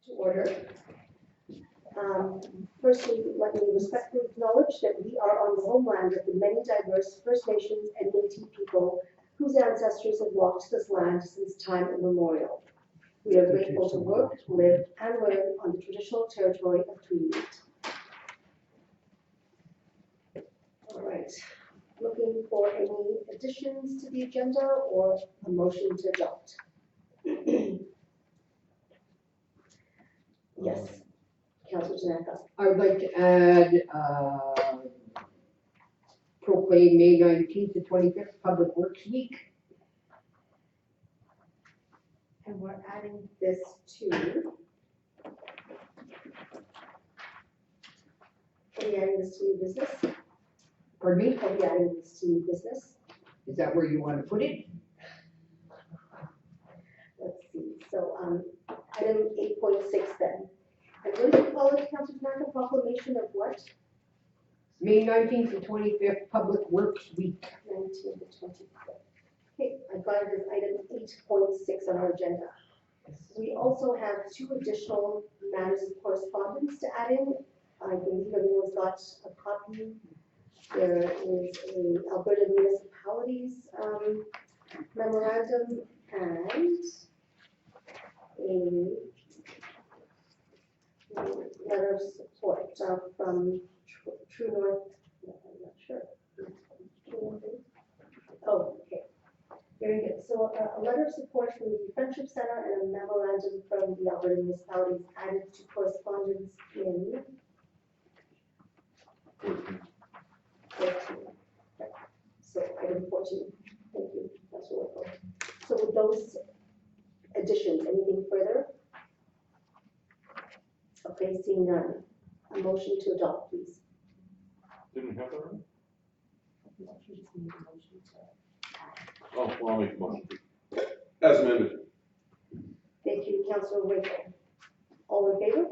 to order. Firstly, let me respectfully acknowledge that we are on the homeland of the many diverse First Nations and Métis people whose ancestors have walked this land since time immemorial. We are grateful to work, live, and learn on the traditional territory of Tweed. All right, looking for any additions to the agenda or a motion to adopt? Yes, Councillor Tanaka. I would like to add, proclaim May 19th to 25th Public Works Week. And we're adding this to. Are we adding this to new business? Pardon me? Are we adding this to new business? Is that where you want to put it? Let's see, so, item 8.6 then. And what do you call it, Councillor Tanaka, proclamation of what? May 19th to 25th Public Works Week. 19 to 25. Okay, I've got it as item 8.6 on our agenda. We also have two additional matters of correspondence to add in. I believe everyone's got a copy. There is a Alberta Municipalities memorandum and a letter of support from True North. No, I'm not sure. True North. Oh, okay. Very good. So a letter of support from the Friendship Center and a memorandum from the Alberta Municipalities added to correspondence in 14. So item 14. Thank you. That's wonderful. So with those additions, anything further? Okay, seeing none. A motion to adopt, please. Didn't we have that already? No, you just need a motion to. Oh, well, I'll make the motion. As amended. Thank you, Councillor Wakefield. All in favor?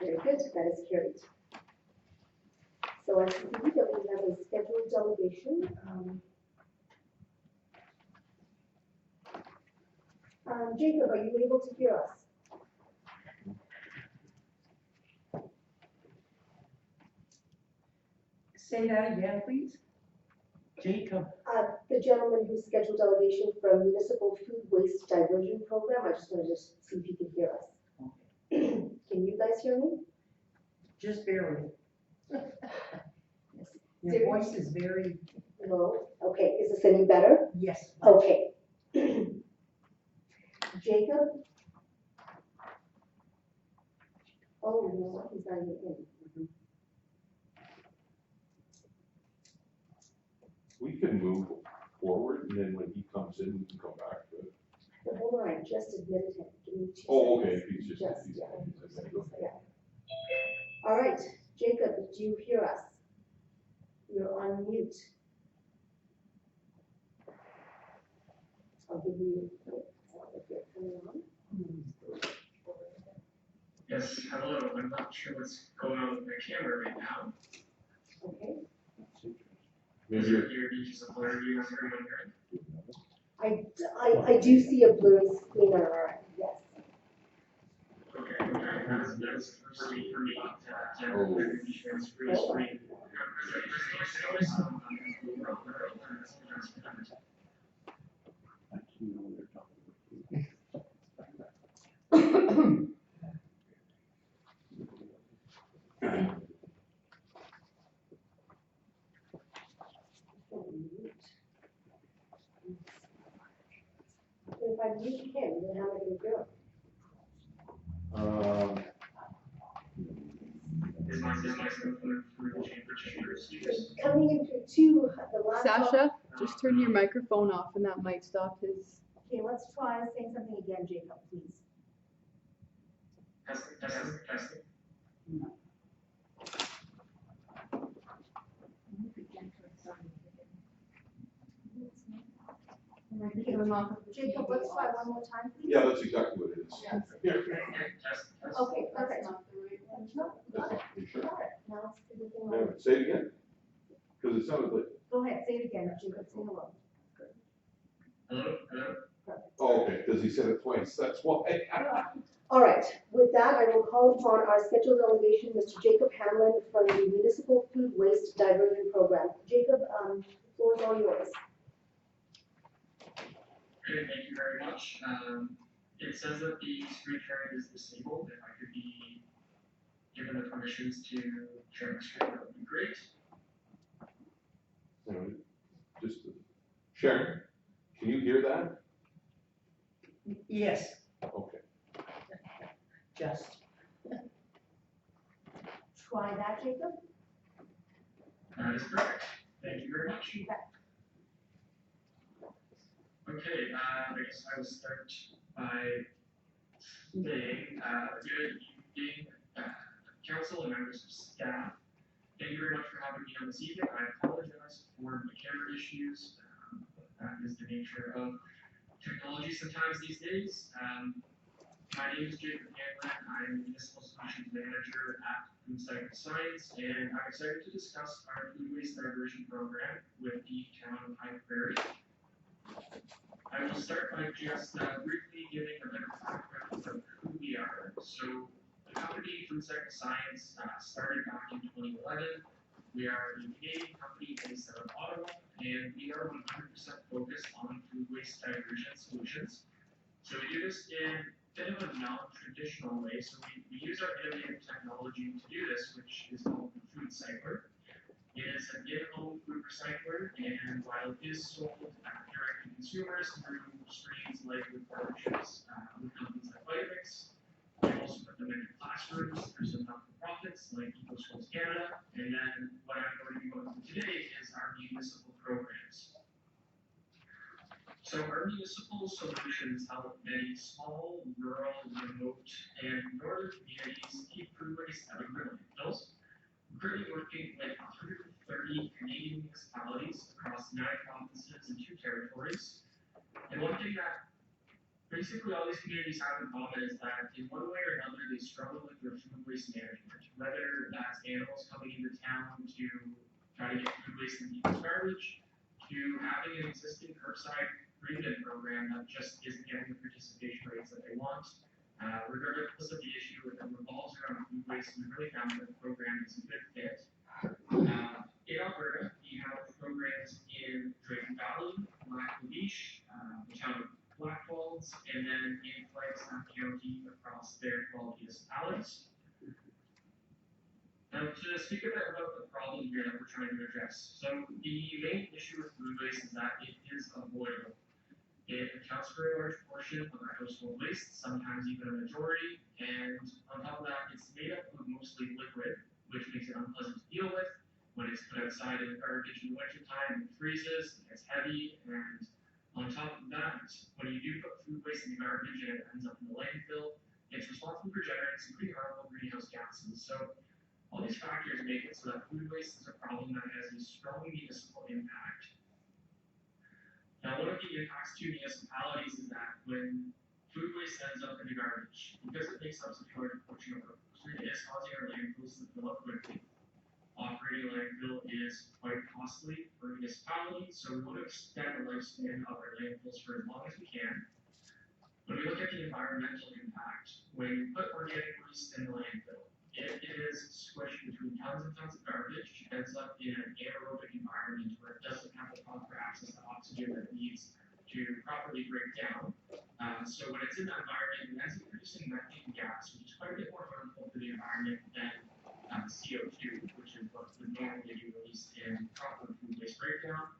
Very good, that is carried. So I see that we have a scheduled delegation. Jacob, are you able to hear us? Say that again, please. Jacob. The gentleman who's scheduled delegation from Municipal Food Waste Diversion Program, I just wanted to see if he could hear us. Can you guys hear me? Just barely. Your Seriously? voice is very, No? Okay, is this any better? yes. Okay. Jacob? Oh, no, he's not even in. We can move forward, and then when he comes in, we can come back to it. But hold on, I just admitted him. Give me 2 seconds. Oh, okay, he's just, Yeah. okay. Yeah. All right, Jacob, do you hear us? You're on mute. I'll give you, if you're coming on. Yes, hello. I'm not sure what's going on with my camera right now. Okay. Is Maybe your earpiece a blurry view on everyone here? I do see a blurry screen on our end, yes. Okay, that's the first thing for me to have the insurance free screen. If I mute him, then how am I going to do it? Is my phone through the chamber speakers? Coming in through two, the laptop. Sasha, just turn your microphone off and that might stop his. Okay, let's try saying something again, Jacob, please. Testing. Jacob, let's try one more time, please. Yeah, that's exactly what it is. Yeah. Here. Okay, perfect. No, That's it. You sure? now it's everything Yeah, on. say it again. Because it sounded like, Go ahead, say it again, Jacob, say hello. Hello? Perfect. Oh, okay, because he said it twice, that's why. All right, with that, I will call upon our scheduled delegation, Mr. Jacob Hamlin from the Municipal Food Waste Diversion Program. Jacob, the floor is all yours. Okay, thank you very much. It says that the screen sharing is disabled. If I could be given the permissions to share my screen, that would be great. Just, Sharon, can you hear that? Yes, Okay. just. Try that, Jacob. That is perfect. Thank you very much. Okay, I guess I will start by saying, good evening, council and members of staff. Thank you very much for having me on this evening. I apologize for my camera issues. That is the nature of technology sometimes these days. My name is Jacob Hanlon. I'm the Municipal Solutions Manager at Food Cycle Science, and I'm excited to discuss our food waste diversion program with the town of High Prairie. I will start by just briefly giving a bit of background of who we are. So, the company Food Cycle Science started back in 2011. We are a Canadian company based out of Ottawa, and we are 100% focused on food waste diversion solutions. So we do this in a bit of a non-traditional way. So we use our innovative technology to do this, which is called the Food Cycler. It is an in-home food recycler, and while it is sold direct to consumers through screens like with partnerships with companies like Vitamix, we also put them into classrooms through some not-for-profits like EcoSchools Canada, and then what I'm going to be going through today is our municipal programs. So our municipal solutions help many small, rural, remote, and northern communities keep food waste out of their landfills. We're currently working with 130 Canadian municipalities across 9 provinces and 2 territories. And one thing that basically all these communities have in common is that in one way or another they struggle with their food waste management, whether that's animals coming into town to try to get food waste in people's garbage, to having an existing curbside treatment program that just isn't getting the participation rates that they want. Regardless of the issue that revolves around food waste, we really found that the program is a good fit. In Alberta, we have programs in Drayton Valley, Lac La Biche, the town of Blackfalds, and then in Flagstaff County across their 12 municipalities. Now, to speak a bit about the problem here that we're trying to address. So, the main issue with food waste is that it is avoidable. It accounts for a large portion of our household waste, sometimes even a majority, and on top of that, it's made up of mostly liquid, which makes it unpleasant to deal with. When it's put outside in the garbage in the wintertime, it freezes, it gets heavy, and on top of that, when you do put food waste in the garbage and it ends up in the landfill, it's responsible for generating some pretty harmful greenhouse gases. So all these factors make it so that food waste is a problem that has a strong municipal impact. Now, one of the impacts to municipalities is that when food waste ends up in the garbage, because it makes up such a large portion of our food, it is causing our landfills to fill up quickly. Operating a landfill is quite costly for municipalities, so we want to extend the lifespan of our landfills for as long as we can. When we look at the environmental impact, when you put organic waste in the landfill, it is squished between tons and tons of garbage, ends up in an anaerobic environment where it doesn't have the proper access to oxygen that it needs to properly break down. So when it's in that environment, it ends up producing methane gas, which is quite a bit more harmful to the environment than CO2, which is what would normally be released in proper food waste breakdown.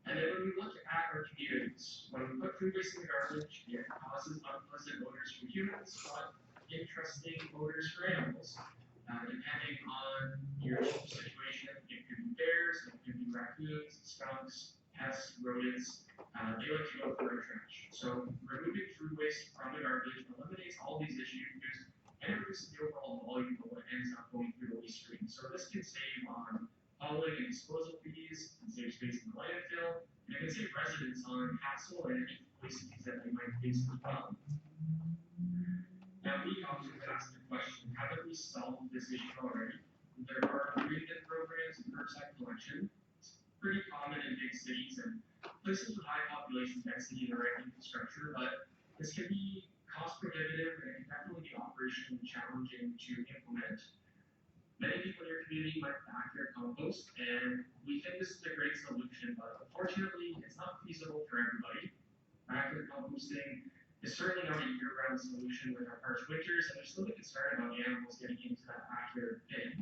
And then when we look at our communities, when we put food waste in the garbage, it causes unpleasant odors for humans, but interesting odors for animals. Depending on your local situation, it could be bears, it could be raccoons, skunks, pests, rodents. They like to go for our trash. So removing food waste from the garbage eliminates all these issues and reduces the overall volume of what ends up going through the waste stream. So this can save on hauling and disposal fees, can save space in the landfill, and it can save residents on hassle and any waste fees that they might face as well. Now, we often get asked the question, haven't we solved this issue already? There are green bin programs and curbside collection. It's pretty common in big cities, and places with high population density and the right infrastructure, but this can be cost prohibitive and can definitely be operationally challenging to implement. Many people in your community might backyard compost, and we think this is a great solution, but unfortunately, it's not feasible for everybody. Backyard composting is certainly not a year-round solution with our harsh winters, and there's still a concern about animals getting into that backyard bin.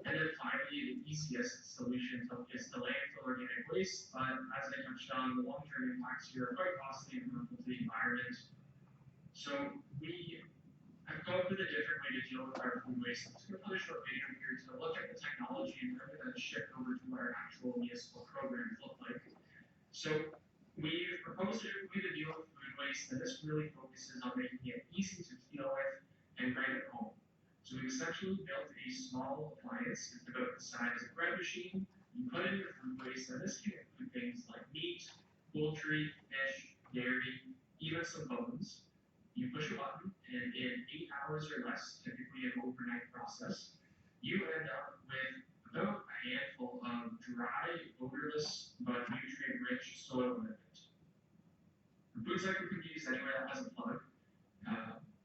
And then finally, the easiest solution is to landfill organic waste, but as I touched on, the long-term impacts here are quite costly and harmful to the environment. So we have come up with a different way to deal with our food waste. I'm just going to put a short video here to look at the technology and then we're going to shift over to what our actual municipal programs look like. So we've proposed a new way to deal with food waste, and this really focuses on making it easy to deal with and right at home. So we've essentially built a small appliance. It's about the size of a bread machine. You put in your food waste, and this can include things like meat, poultry, fish, dairy, even some bones. You push a button, and in 8 hours or less, typically an overnight process, you end up with about a handful of dry, odorless, but nutrient-rich soil amendment. The food cycle can be used anywhere that has a plug.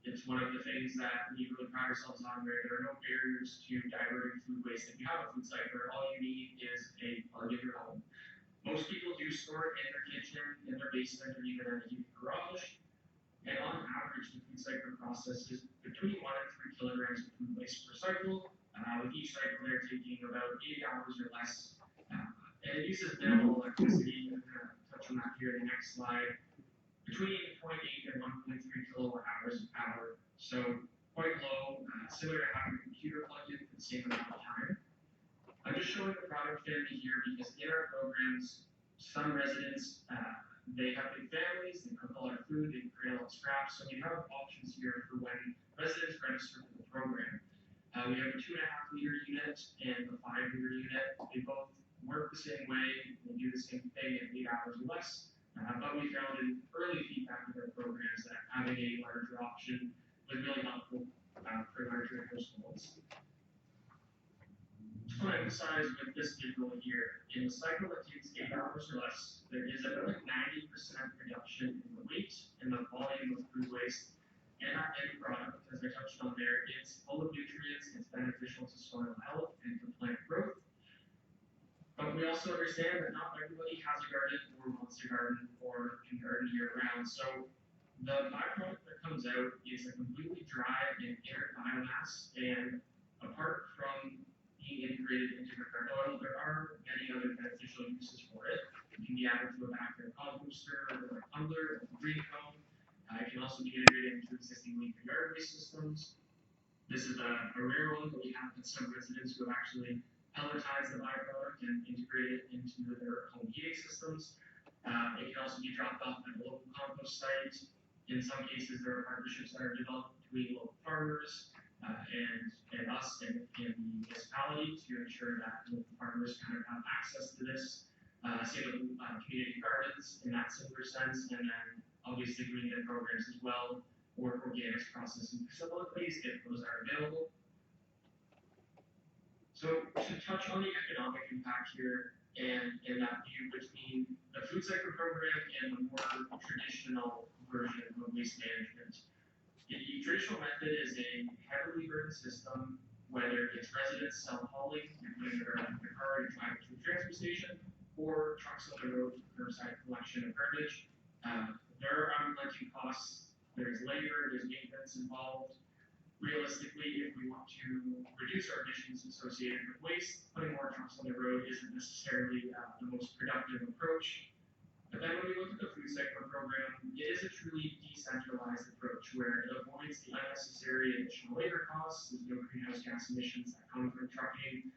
It's one of the things that we really pride ourselves on, where there are no barriers to diverting food waste. If you have a food cycler, all you need is a plug in your home. Most people do store it in their kitchen, in their basement, or even in a heated garage. And on average, the food cycle process is between 1 and 3 kilograms of food waste per cycle, with each cycle they're taking about 8 hours or less. And it uses minimal electricity. I'm going to touch on that here in the next slide. Between 0.8 and 1.3 kilowatt hours of power, so quite low, similar to having a computer plugged in for the same amount of time. I'm just showing the product family here because in our programs, some residents, they have big families, they cook a lot of food, they create a lot of scraps, so we have options here for when residents register for the program. We have a 2.5 liter unit and the 5 liter unit. They both work the same way, they do the same thing in 8 hours or less. But we found in early feedback with our programs that having a larger option was really helpful for larger households. Just want to emphasize with this visual here, in the cycle that takes 8 hours or less, there is about a 90% reduction in the weight and the volume of food waste. And our end product, as I touched on there, it's full of nutrients, it's beneficial to soil health and to plant growth. But we also understand that not everybody has a garden or wants a garden or can garden year round. So the byproduct that comes out is a completely dry and inert biomass. And apart from being integrated into your garden oil, there are many other beneficial uses for it. It can be added to a backyard composter or a tumbler or a green cone. It can also be integrated into existing leaf and yard waste systems. This is a rare one, but we have some residents who have actually pelletize the byproduct and integrate it into their home heating systems. It can also be dropped off at a local compost site. In some cases, there are partnerships that are developed between local farmers and us and the municipality to ensure that local farmers kind of have access to this. Same with community gardens in that similar sense, and then obviously green bin programs as well, or organics processing facilities if those are available. So to touch on the economic impact here and that view between the food cycle program and the more traditional version of waste management. The traditional method is a heavily burdened system, whether it's residents self-hauling and putting their car and drive to a transfer station, or trucks on the road for curbside collection of garbage. There are unrelenting costs, there's labor, there's maintenance involved. Realistically, if we want to reduce our emissions associated with waste, putting more trucks on the road isn't necessarily the most productive approach. But then when we look at the food cycle program, it is a truly decentralized approach where it avoids the unnecessary additional labor costs, there's no greenhouse gas emissions that come from trucking,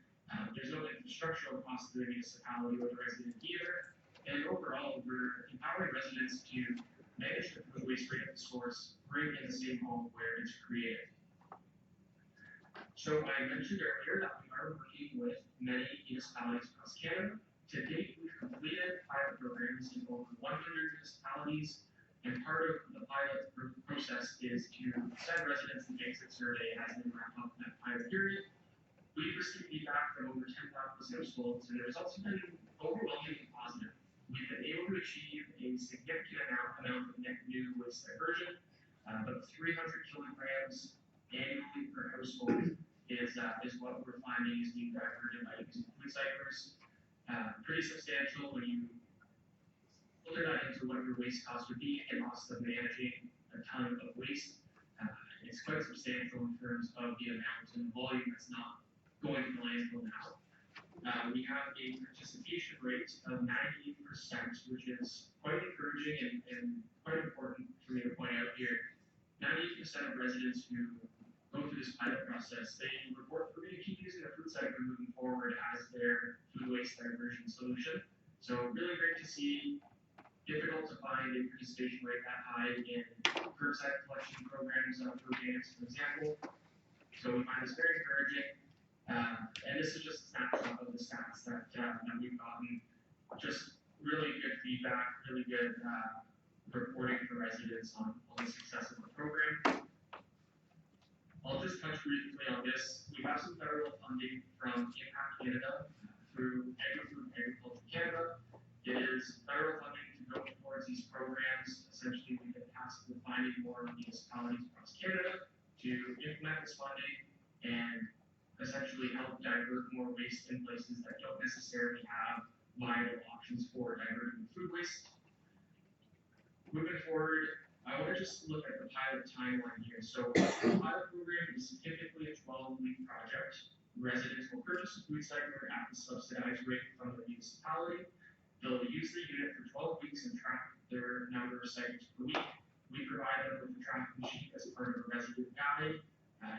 there's no infrastructural cost to the municipality or the resident either, and overall, we're empowering residents to manage the food waste right at the source, right in the same home where it's created. So I mentioned earlier that we are working with many municipalities across Canada. To date, we've completed pilot programs in over 100 municipalities, and part of the pilot process is to send residents an exit survey as they wrap up that pilot period. We've received feedback from over 10,000 households, and the results have been overwhelmingly positive. we've been able to achieve a significant amount of net new waste diversion. About 300 kilograms annually per household is what we're finding is being diverted by using food cyclers. Pretty substantial when you filter that into what your waste cost would be and cost of managing a ton of waste. It's quite substantial in terms of the amount and volume that's not going to the landfill now. We have a participation rate of 98%, which is quite encouraging and quite important for me to point out here. 98% of residents who go through this pilot process, they report we're going to keep using the food cycle moving forward as their food waste diversion solution. So really great to see. Difficult to find a participation rate that high in curbside collection programs for organics, for example. So we find this very encouraging. And this is just a snapshot of the stats that we've gotten. Just really good feedback, really good reporting for residents on the success of the program. I'll just touch briefly on this. We have some federal funding from Impact Canada through Agri-Food and Agriculture Canada. It is federal funding to go towards these programs. Essentially, we've been tasked with finding more municipalities across Canada to implement this funding and essentially help divert more waste in places that don't necessarily have viable options for diverting food waste. Moving forward, I want to just look at the pilot timeline here. So the pilot program is typically a 12-week project. Residents will purchase a food cycler at the subsidized rate from the municipality. They'll use the unit for 12 weeks and track their number of cycles per week. We provide them with a tracking sheet as part of a resident guide.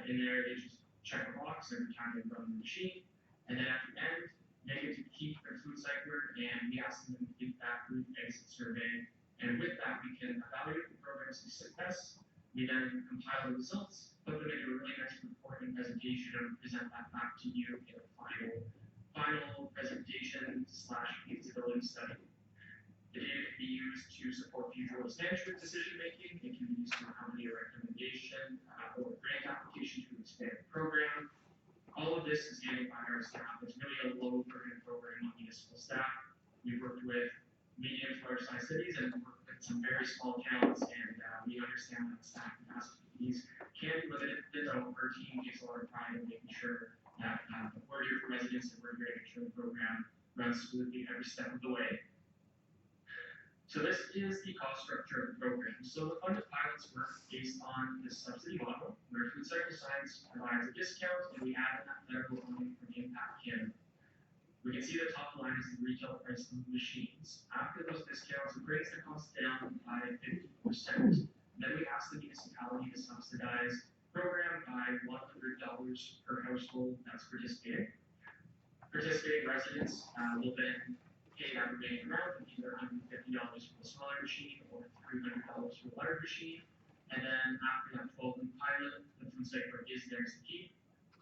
In there, they just check a box every time they run the machine. And then at the end, they get to keep their food cycler, and we ask them to complete that brief exit survey. And with that, we can evaluate the program's success. We then compile the results, put them into a really nice report and presentation, and present that back to you in a final presentation / feasibility study. The data can be used to support future waste management decision making. It can be used to accompany a recommendation or a grant application to expand the program. All of this is handled by our staff. It's really a low burden program on municipal staff. We've worked with medium to large size cities and worked with some very small towns, and we understand that staff capacities can be limited. Our team takes a lot of pride in making sure that we're here for residents and we're here to make sure the program runs smoothly every step of the way. So this is the cost structure of the program. So the funded pilots work based on this subsidy model, where Food Cycle Science provides a discount and we add in that federal funding from Impact Canada. We can see the top line is the retail price of the machines. After those discounts, it brings the cost down by 50%. Then we ask the municipality to subsidize the program by $100 per household that's participating. Participating residents will then pay that remaining amount of either $150 for the smaller machine or $300 for the larger machine. And then after that 12-week pilot, the food cycler is theirs to keep.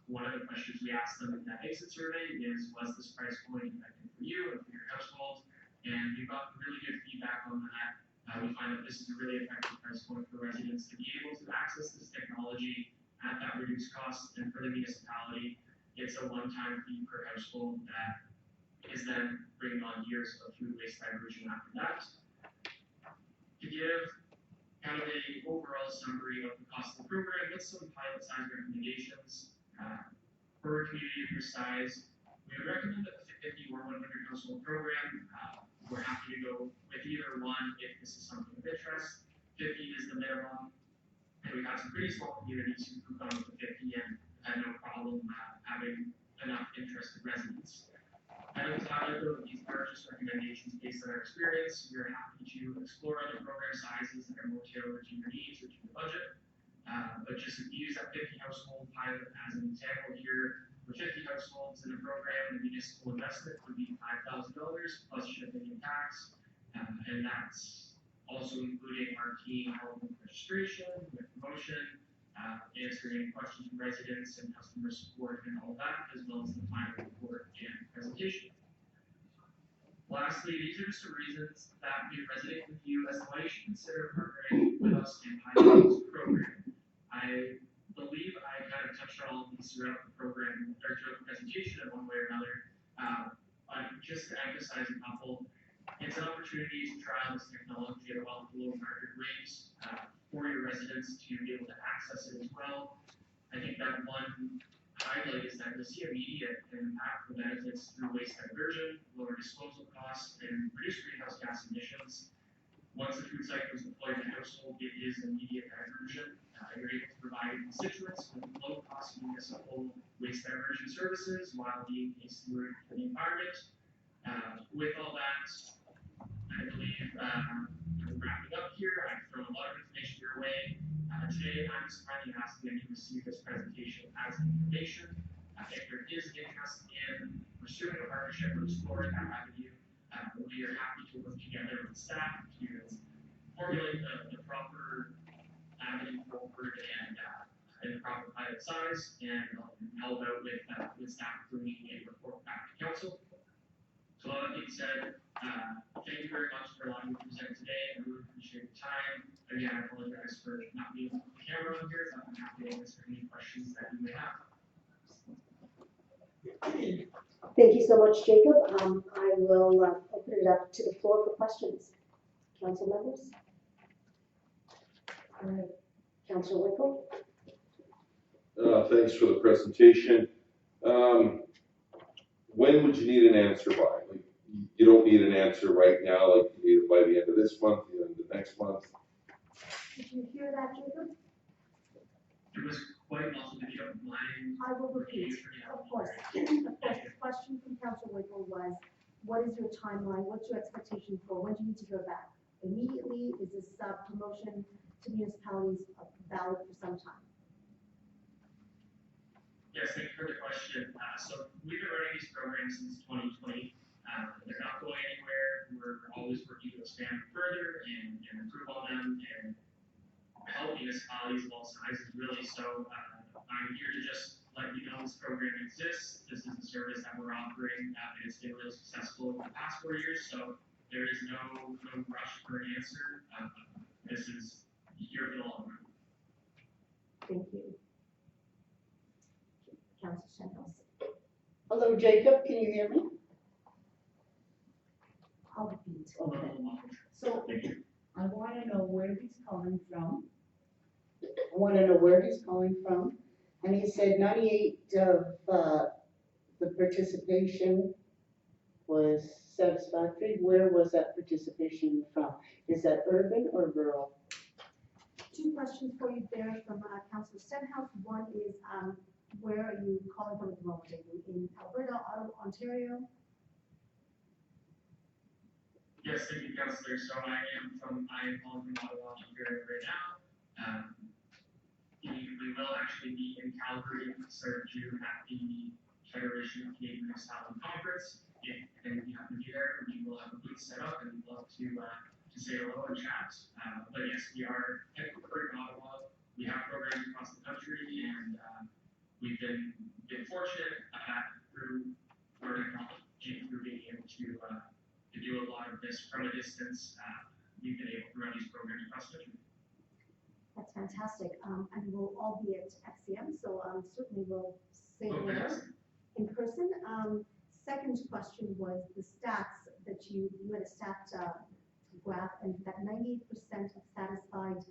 One of the questions we asked them in that exit survey is, was this price point effective for you and for your household? And we got really good feedback on that. We find that this is a really effective price point for residents to be able to access this technology at that reduced cost. And for the municipality, it's a one-time fee per household that is then bringing on years of food waste diversion after that. To give kind of a overall summary of the cost of the program with some pilot size recommendations. For a community of your size, we would recommend that the 50 or 100 household program. We're happy to go with either one if this is something of interest. 50 is the minimum, and we've got some pretty small communities who've gone with the 50 and had no problem having enough interested residents. And at the time of these purchase recommendations based on our experience, we're happy to explore other program sizes that are more tailored to your needs or to your budget. But just use that 50 household pilot as an example here. For 50 households in the program, the municipal investment would be $5,000 plus shipping and tax. And that's also including our team help with registration, with promotion, answering questions from residents and customer support and all that, as well as the final report and presentation. Lastly, these are just some reasons that may resonate with you as to why you should consider partnering with us in piloting this program. I believe I kind of touched on all of these throughout the program, or throughout the presentation in one way or another. But just to emphasize a couple, It's an opportunity to trial this technology at a well below market rates for your residents to be able to access it as well. I think that one highlight is that you'll see immediate and impactful benefits through waste diversion, lower disposal costs, and reduced greenhouse gas emissions. Once the food cycle is deployed in a household, it is immediate diversion. You're able to provide constituents with low-cost municipal waste diversion services while being a steward for the environment. With all that, I believe I'm wrapping up here. I've thrown a lot of information your way. Today, I'm just kindly asking that you receive this presentation as information. If there is interest in pursuing a partnership or exploring that avenue, we are happy to work together with staff to formulate the proper avenue forward and the proper pilot size, and held out with staff bringing a report back to council. So all that being said, thank you very much for allowing me to present today. I really appreciate the time. Again, I apologize for not being on the camera on here, but I'm happy to answer any questions that you may have. Thank you so much, Jacob. I will open it up to the floor for questions. Council members? Councilor Wickle? Thanks for the presentation. When would you need an answer by? Like, you don't need an answer right now, like you need it by the end of this month, the end of the next month. Did you hear that, Jacob? It was quite awesome if you don't mind. I will repeat, of course. The question from Councilor Wickle was, what is your timeline? What's your expectation for? When do you need to hear back? Immediately? Is this promotion to municipalities valid for some time? Yes, thank you for the question. So we've been running these programs since 2020. They're not going anywhere. We're always working to expand further and improve on them and help municipalities of all sizes, really. So I'm here to just let you know this program exists. This is a service that we're offering, and it's been really successful over the past 4 years. So there is no rush for an answer. This is here for the long run. Thank you. Councilor Stenhouse? Hello, Jacob, can you hear me? I'll repeat. Okay. So, Thank you. I wanna know where he's calling from. I wanna know where he's calling from. And he said 98 of, the participation was satisfactory. Where was that participation from? Is that urban or rural? two questions for you there from Councilor Stenhouse. One is, where are you calling from at the moment? Are you in Alberta, Ottawa, Ontario? Yes, thank you, Councillor. So I am calling from Ottawa, Ontario right now. We will actually be in Calgary at the start of June at the Federation of Canadian Municipality Conference. If any of you happen to be there, we will have a booth set up and we'd love to say hello and chat. But yes, we are headquartered in Ottawa. We have programs across the country, and we've been fortunate through our technology, through being able to do a lot of this from a distance. We've been able to run these programs across the country. That's fantastic. And we'll all be at FCM, so certainly we'll say Oh, there fantastic. in person. Second question was the stats that you had a stat graph, and that 98% of satisfied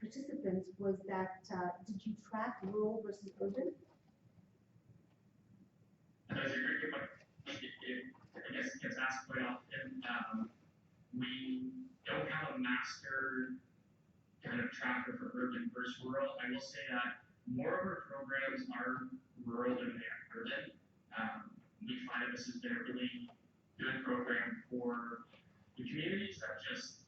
participants was that, did you track rural versus urban? That is a great question. I guess it gets asked quite often. We don't have a master kind of tracker for urban versus rural. I will say that more of our programs are rural than they are urban. We find that this has been a really good program for the communities that just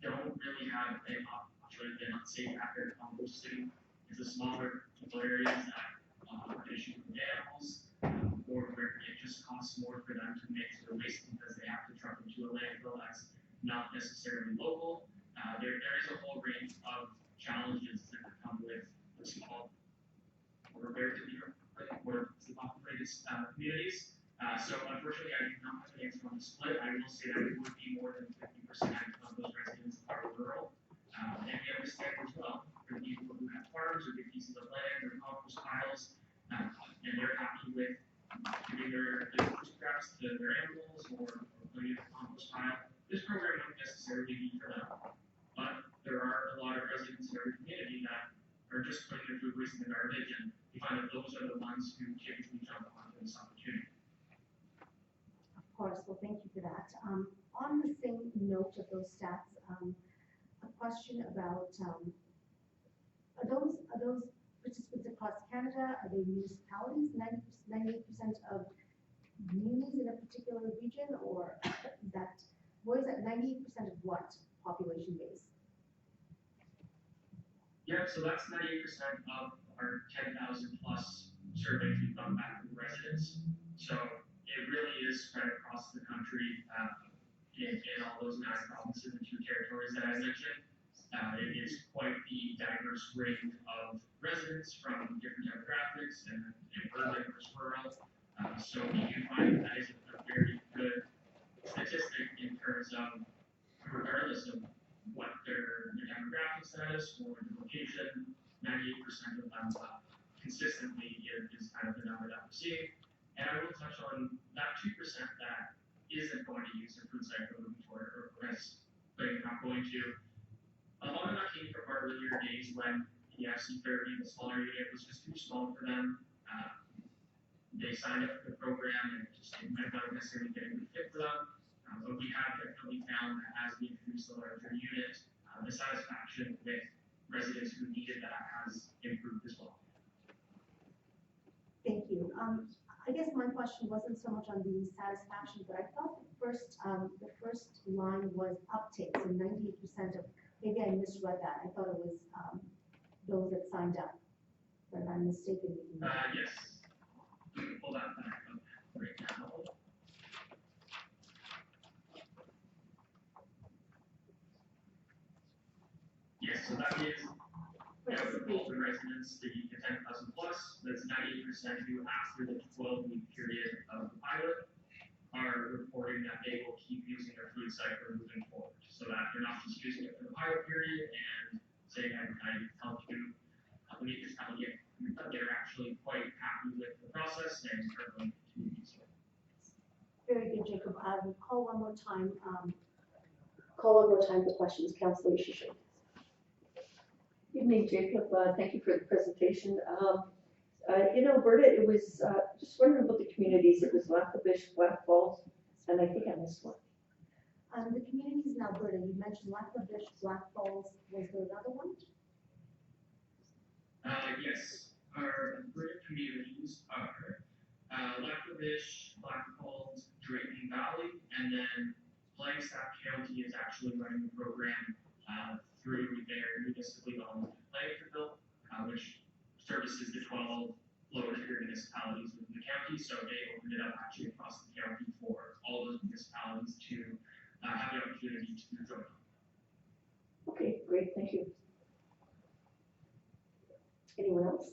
don't really have an opportunity to unsafe after composting. It's the smaller areas that are issues with animals, or where it just costs more for them to mix their waste because they have to truck into a landfill that's not necessarily local. There is a whole range of challenges that come with the small or relatively or populated communities. So unfortunately, I do not have an answer on the split. I will say that it would be more than 50% of those residents are rural. And we understand as well for people who have farms or big pieces of land or compost piles, and they're happy with giving their food scraps to their animals or putting it in compost. waste in the garbage, and we find that those are the ones who typically jump onto this opportunity. Of course, well, thank you for that. On the same note of those stats, a question about, are those participants across Canada, are they municipalities, 98% of communities in a particular region, or is that, what is that, 98% of what population base? Yeah, so that's 98% of our 10,000 plus surveys we've done back with residents. So it really is spread across the country, in all those 9 provinces and 2 territories that I mentioned. It is quite the diverse range of residents from different demographics and urban versus rural. So we do find that is a very good statistic in terms of, regardless of what their demographic status or the location, 98% of them consistently is kind of the number that we're seeing. And I will touch on that 2% that isn't going to use the food cycle moving forward, or is not going to. A lot of that came from our earlier days when the FC30, the smaller unit, was just too small for them. They signed up for the program and it might not necessarily get a good fit for them. But we have definitely found that as we introduce the larger unit, the satisfaction with residents who needed that has improved as well. Thank you. I guess my question wasn't so much on the satisfaction, but I thought the first line was uptake, so 98% of, maybe I misread that. I thought it was those that signed up, but I'm mistaken. Yes. Pull that back up right now. Yes, so that is all the residents, the 10,000 plus, that's 98% who after the 12-week period of the pilot are reporting that they will keep using their food cycle moving forward. So that they're not just using it for the pilot period and saying, I helped you meet this target. They're actually quite happy with the process and are going to continue to use it. Very good, Jacob. I will call one more time. Call one more time for questions. Councillor Shishu. Evening, Jacob. Thank you for the presentation. In Alberta, it was just wondering about the communities. It was Lac-La-Biche, Black Falls, and I think I missed one. The communities in Alberta, you mentioned Lac-La-Biche, Black Falls. Was there another one? Yes, our Alberta communities are Lac-La-Biche, Black Falls, Drayton Valley, and then Flagstaff County is actually running the program through their municipally owned landfill, which services the 12 lower tier municipalities within the county. So they opened it up actually across the county for all those municipalities to have the opportunity to join. Okay, great. Thank you. Anyone else?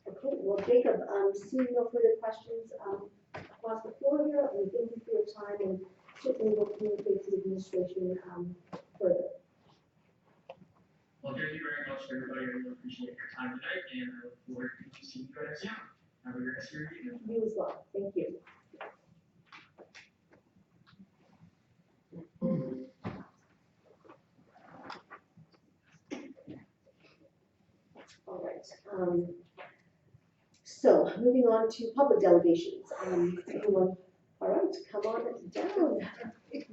Okay, well, Jacob, seeing no further questions, across the floor here, we thank you for your time and certainly will communicate to the administration further. Well, thank you very much, everybody. I really appreciate your time tonight, and I look forward to seeing you guys soon. Have a great rest of your evening. You as well. Thank you. All right. So moving on to public delegations. Anyone? All right, come on down,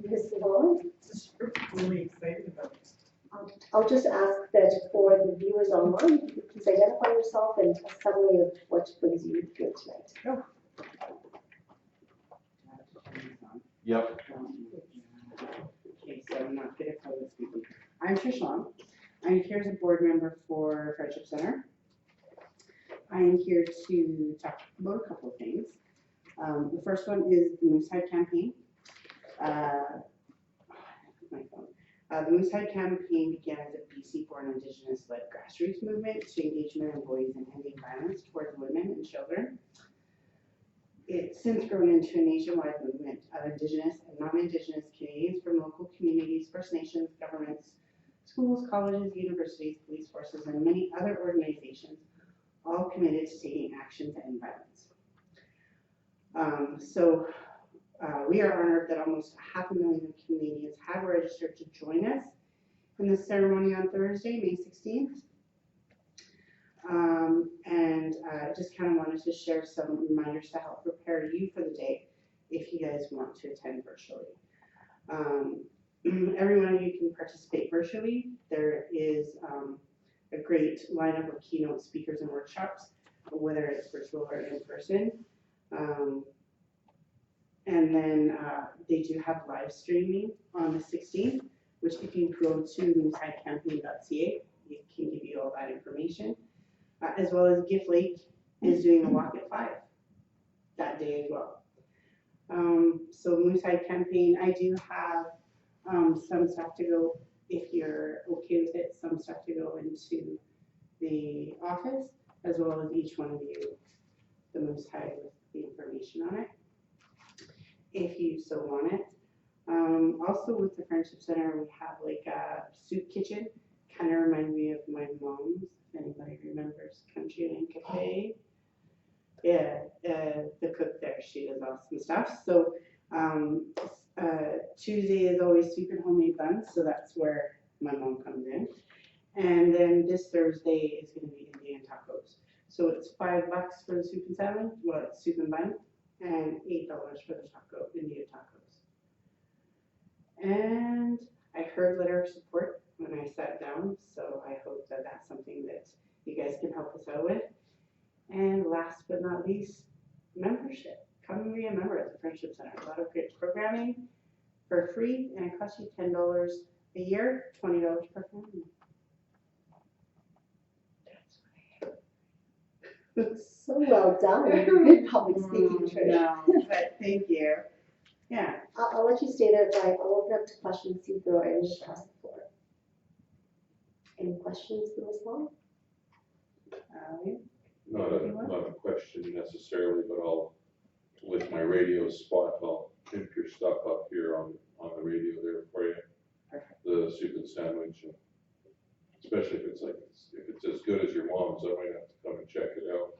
Ms. Vaughn. Really excited about it. I'll just ask that for the viewers online, you please identify yourself and a summary of what brings you here tonight. Yep. Okay, so I'm not good at public speaking. I'm Trishan. I'm here as a board member for Friendship Center. I am here to talk about a couple of things. The first one is the Moose Hide campaign. The Moose Hide campaign began as a BC-born Indigenous-led grassroots movement to engage men and boys in ending violence towards women and children. It's since grown into a nationwide movement of Indigenous and non-Indigenous Canadians from local communities, First Nations, governments, schools, colleges, universities, police forces, and many other organizations, all committed to taking action to end violence. We are honored that almost 500,000 Canadians have registered to join us in the ceremony on Thursday, May 16th. just kind of wanted to share some reminders to help prepare you for the day if you guys want to attend virtually. Every one of you can participate virtually. There is a great lineup of keynote speakers and workshops, whether it's virtual or in person. And then they do have live streaming on the 16th, which if you go to moosehighcampaign.ca, it can give you all that information. As well as Gift Lake is doing a walk at 5 that day as well. So Moose High Campaign, I do have some stuff to go, if you're okay with it, some stuff to go into the office, as well as each one of you, the Moose High with the information on it, if you so want it. Also with the Friendship Center, we have like a soup kitchen, kind of reminds me of my mom's, if anybody remembers Country Lane Cafe. Yeah, the cook there, she does awesome stuff. So Tuesday is always soup and homemade buns, so that's where my mom comes in. And then this Thursday is going to be Indian tacos. So it's $5 for the soup and salad, well, it's soup and bun, and $8 for the taco, Indian tacos. And I heard letter of support when I sat down, so I hope that that's something that you guys can help us out with. And last but not least, membership. Come and be a member at the Friendship Center. A lot of great programming for free, and it costs you $10 a year, $20 per family. So well done. Good public speaking, Trish. No, but thank you. Yeah. I'll let you stay there, but I'll open up to questions, see if there are any across the floor. Any questions for Ms. Long? Not a question necessarily, but I'll, with my radio spot, I'll pimp your stuff up here on the radio there for you. Perfect. The soup and sandwich, and especially if it's as good as your mom's, I might have to come and check it out.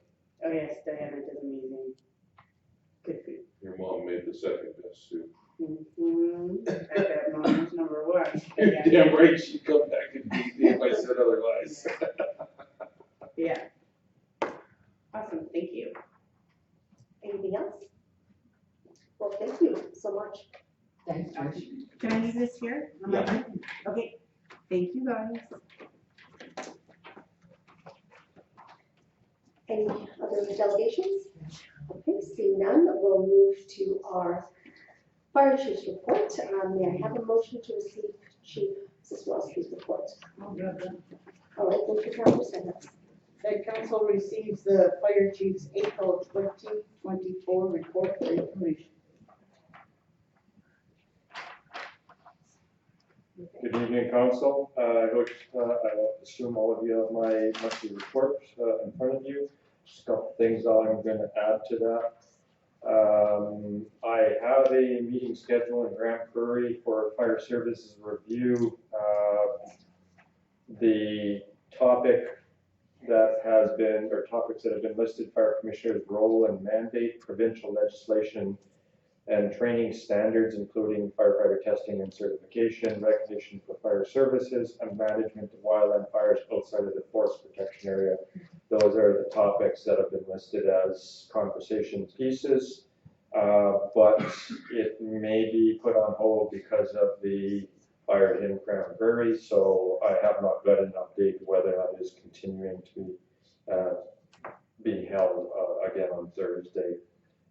Oh yes, Diana does amazing. Good food. Your mom made the second best soup. I bet mom's number one. Damn right, she'd come back and beat me if I said otherwise. Yeah. Awesome, thank you. Anything else? Well, thank you so much. Thanks, Trish. Can I leave this here? Yeah. Okay, thank you guys. Any other delegations? Okay, seeing none, we'll move to our fire chief's report. May I have a motion to receive Chief Siswellski's report? All right, thank you, Councilor Sanders. The council receives the fire chief's April 2024 report for information. Good evening, council. I assume all of you have my monthly report in front of you. Just a couple things I'm going to add to that. I have a meeting scheduled in Grand Prairie for fire services review. The topics that have been listed: fire commissioner's role and mandate, provincial legislation and training standards, including firefighter testing and certification, recognition for fire services, and management of wildland fires outside of the forest protection area. Those are the topics that have been listed as conversation pieces, but it may be put on hold because of the fire in Grand Prairie, so I have not got an update whether that is continuing to be held again on Thursday.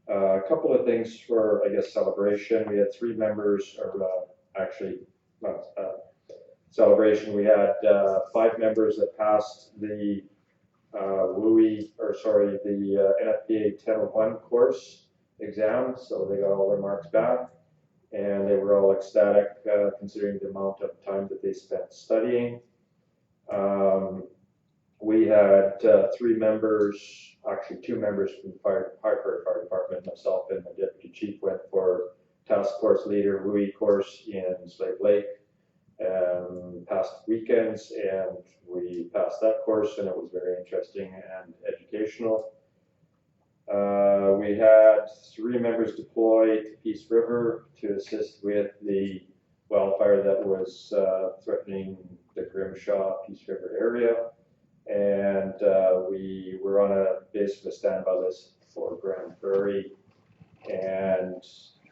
A couple of things for, I guess, celebration. We had 3 members, or actually, not celebration. We had 5 members that passed the the NFPA 1001 course exam, so they got all their marks back, and they were all ecstatic considering the amount of time that they spent studying. We had 3 members, actually 2 members from the Hartford Fire Department, myself and the deputy chief, went for task force leader WUI course in Slave Lake past weekends, and we passed that course, and it was very interesting and educational. We had 3 members deploy to Peace River to assist with the wildfire that was threatening the Grimshaw Peace River area. And we were on basically a standby list for Grand Prairie. And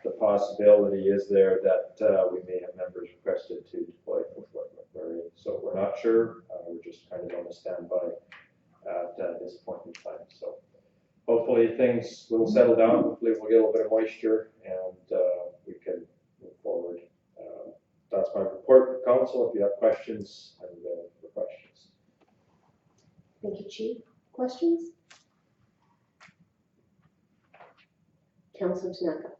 the possibility is there that we may have members requested to deploy for Fort McMurray. So we're not sure. We're just kind of on a standby at this point in time. So hopefully things will settle down. Hopefully we'll get a little bit of moisture and we can move forward. That's my report for council. If you have questions, I'm available for questions. Thank you, Chief. Questions? Councilor Tanaka.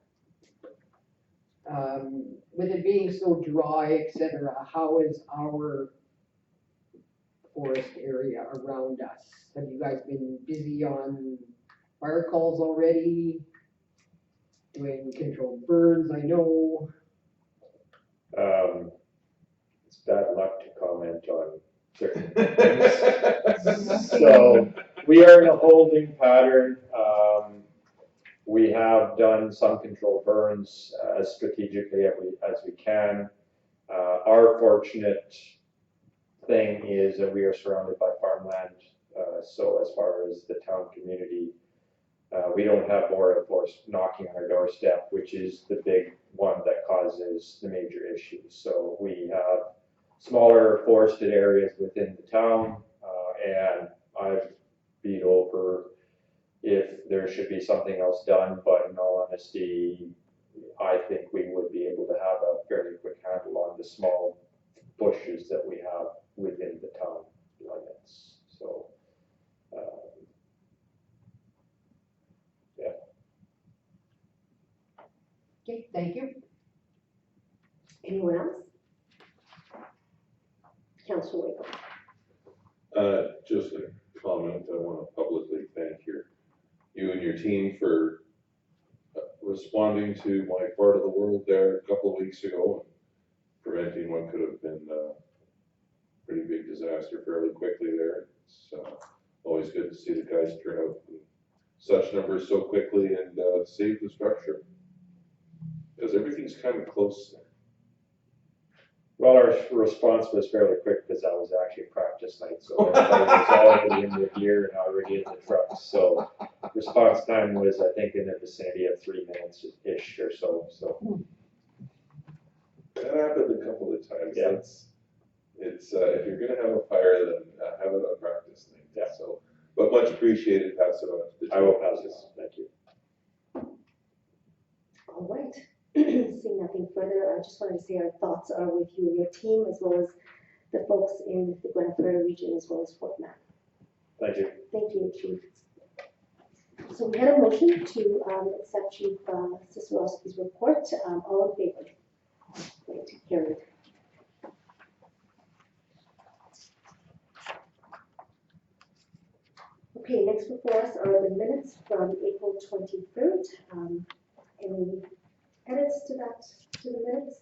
With it being so dry, etc., how is our forest area around us? Have you guys been busy on fire calls already? Doing controlled burns, I know. It's bad luck to comment on certain things. So we are in a holding pattern. We have done some controlled burns as strategically as we can. Our fortunate thing is that we are surrounded by farmland. So as far as the town community, we don't have boreal forest knocking on our doorstep, which is the big one that causes the major issues. So we have smaller forested areas within the town, and I've beat over if there should be something else done, but in all honesty, I think we would be able to have a fairly quick handle on the small bushes that we have within the town limits. So, yeah. Okay, thank you. Anyone else? Councilor Waco. Just a comment, I want to publicly thank you and your team for responding to my part of the world there a couple of weeks ago and preventing what could have been a pretty big disaster fairly quickly there. It's always good to see the guys turn out in such numbers so quickly and save the structure, because everything's kind of close there. Well, our response was fairly quick because that was actually practice night, so everybody was already in the gear and already in the trucks. So response time was, I think, in the vicinity of 3 minutes-ish or so. So that happened a couple of times. Yeah. It's if you're gonna have a fire, then have it on practice night. Yeah. So, but much appreciated. Pass it on to the. I will pass this. Thank you. All right. Seeing nothing further, I just wanted to say our thoughts are with you and your team, as well as the folks in the Grand Prairie region, as well as Fort Mac. Thank you. Thank you, Chief. So we had a motion to accept Chief Cicerowski's report. All in favor? Great, carried. Okay, next before us are the minutes from April 23rd. Any edits to the minutes?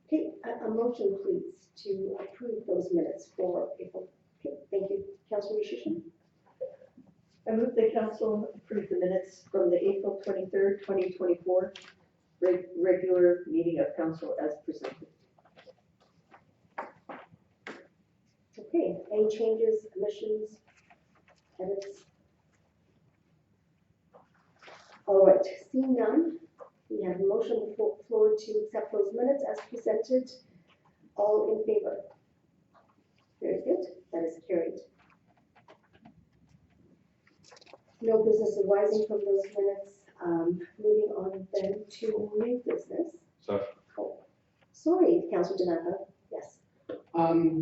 Okay, a motion please to approve those minutes for April. Okay, thank you. Councilor Shishin. I move the council approve the minutes from the April 23rd, 2024 regular meeting of council as presented. Okay, any changes, omissions, edits? All right, seeing none, we have a motion on the floor to accept those minutes as presented. All in favor? Very good, that is carried. No business arising from those minutes. Moving on then to new business. So, Oh, sorry, Councilor Tanaka. Yes.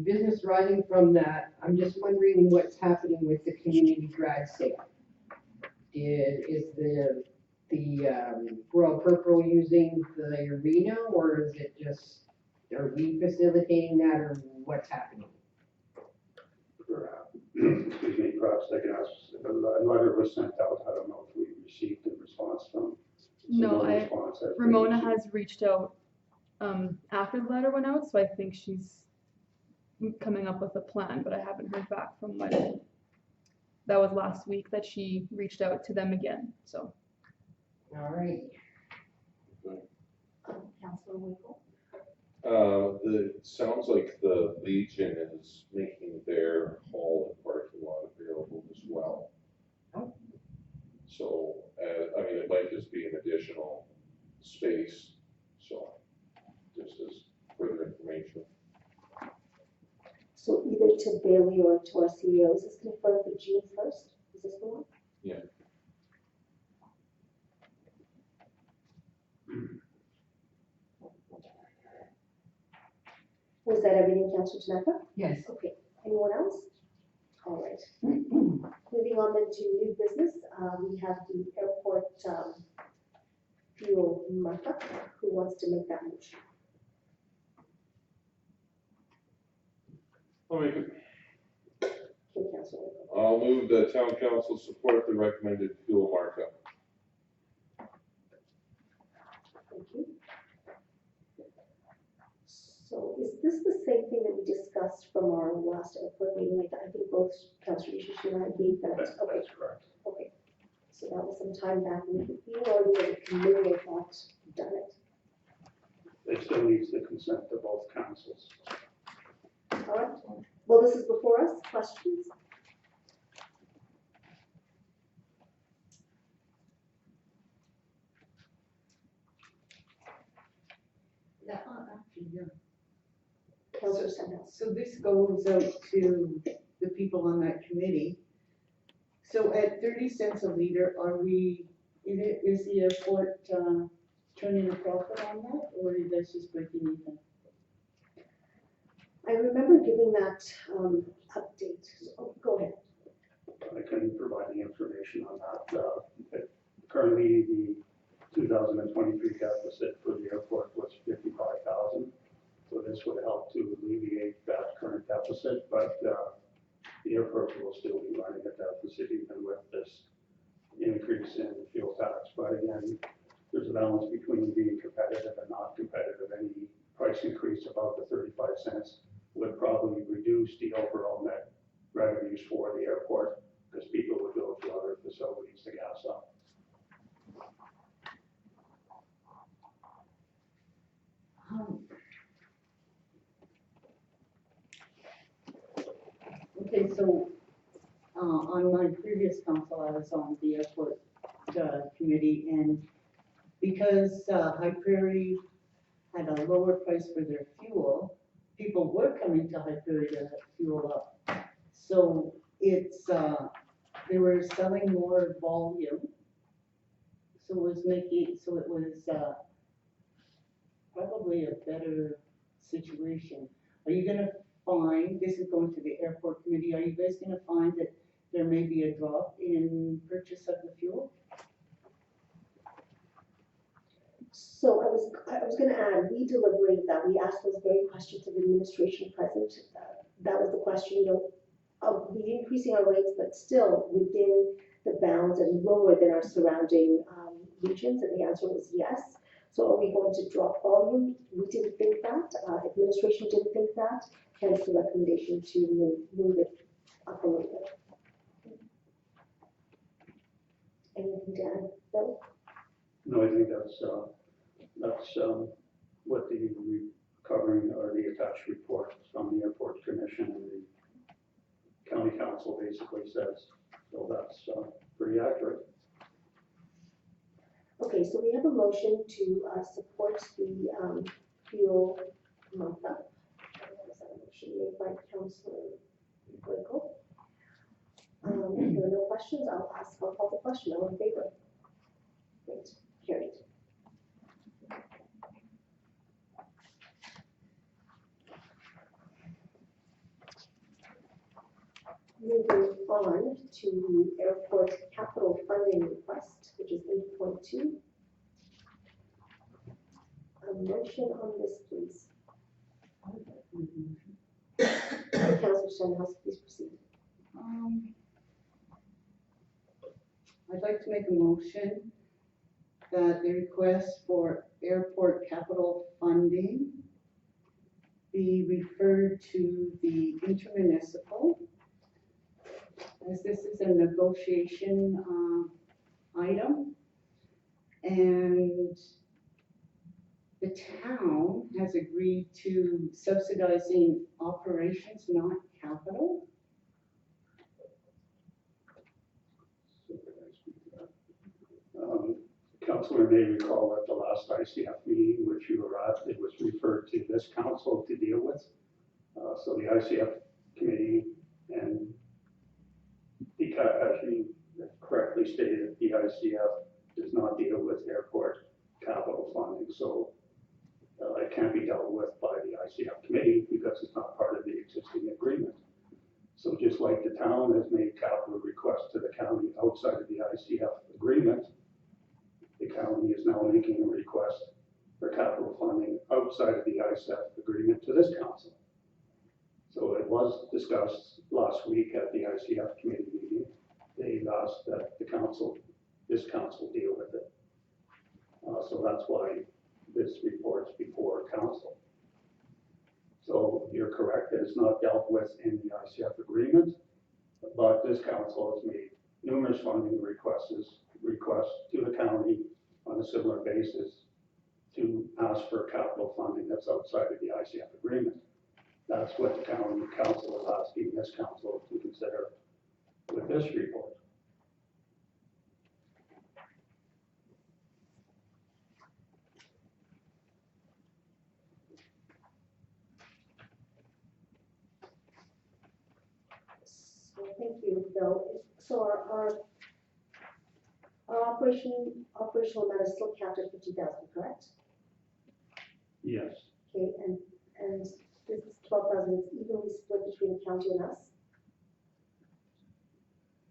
Business rising from that, I'm just wondering what's happening with the community grad sale. Is the Royal Purple using the arena, or is it just, are we facilitating that, or what's happening? Excuse me, perhaps I can ask, a letter was sent out, I don't know if we received a response from. No, response that we Ramona received. has reached out after the letter went out, so I think she's coming up with a plan, but I haven't heard back from when. That was last week that she reached out to them again, so. All right. Councilor Winkle. It sounds like the Legion is making their hall and parking lot available as well. Oh. So, I mean, it might just be an additional space, so, just as further information. So either to Bailey or to our CEO, is this confirmed for June 1st? Is this the one? Yeah. Was that everything, Councillor Tanaka? Yes. Okay, anyone else? All right. Moving on then to new business, we have the airport fuel markup. Who wants to make that motion? I'll make it. Okay, Councillor Wicklow. I'll move the town council support the recommended fuel markup. Thank you. So is this the same thing that we discussed from our last airport meeting? I think both Councillor Ishishi and I gave that. Okay, That's correct. okay. So that was some time back. We already as a committee had not done it. It still needs the consent of both councils. All right. Well, this is before us. Questions? Yeah, actually, yeah. Councillor Stenhouse. So this goes out to the people on that committee. So at 30 cents a liter, is the airport turning a profit on that, or is that just breaking even? I remember giving that update. Oh, go ahead. I couldn't provide the information on that. Currently, the 2023 deficit for the airport was 55,000. So this would help to alleviate that current deficit, but the airport will still be running a deficit even with this increase in fuel tax. But again, there's a balance between being competitive and not competitive. Any price increase above the 35 cents would probably reduce the overall net revenues for the airport because people would go to other facilities to gas up. Okay, so on my previous council, I was on the airport committee, and because High Prairie had a lower price for their fuel, people were coming to High Prairie to fuel up. So it's they were selling more volume. So it was probably a better situation. Are you gonna find, this is going to the airport committee, are you guys gonna find that there may be a drop in purchase of the fuel? So I was going to add, we deliberated that. We asked those very questions of the administration present. That was the question, of we increasing our rates, but still within the bounds and lower than our surrounding regions, and the answer was yes. So are we going to drop volume? We didn't think that. Administration didn't think that. Hence the recommendation to move it up a little bit. Anything to add, Bill? No, I think that's what the recovering or the attached report from the airport commission and the county council basically says. So that's pretty accurate. Okay, so we have a motion to support the fuel markup. Was that a motion made by Councillor Wicklow? If there are no questions, I'll call the question. All in favor? Great, carried. Moving on to the airport capital funding request, which is 8.2. A motion on this, please. Councillor Stenhouse, please proceed. I'd like to make a motion that the request for airport capital funding be referred to the intermunicipal, as this is a negotiation item, and the town has agreed to subsidizing operations, not capital. Councilor may recall at the last ICF meeting, which you were at, it was referred to this council to deal with. So the ICF committee and as you correctly stated, the ICF does not deal with airport capital funding, so it can't be dealt with by the ICF committee because it's not part of the existing agreement. So just like the town has made capital requests to the county outside of the ICF agreement, the county is now making a request for capital funding outside of the ICF agreement to this council. So it was discussed last week at the ICF committee meeting. They asked that the council, this council deal with it. So that's why this report's before council. So you're correct, that it's not dealt with in the ICF agreement, but this council has made numerous funding requests to the county on a similar basis to ask for capital funding that's outside of the ICF agreement. That's what the county council is asking this council to consider with this report. So thank you, Bill. So our operational amount is still capped at 50,000, correct? Yes. Okay, and this is 12,000 is evenly split between the county and us?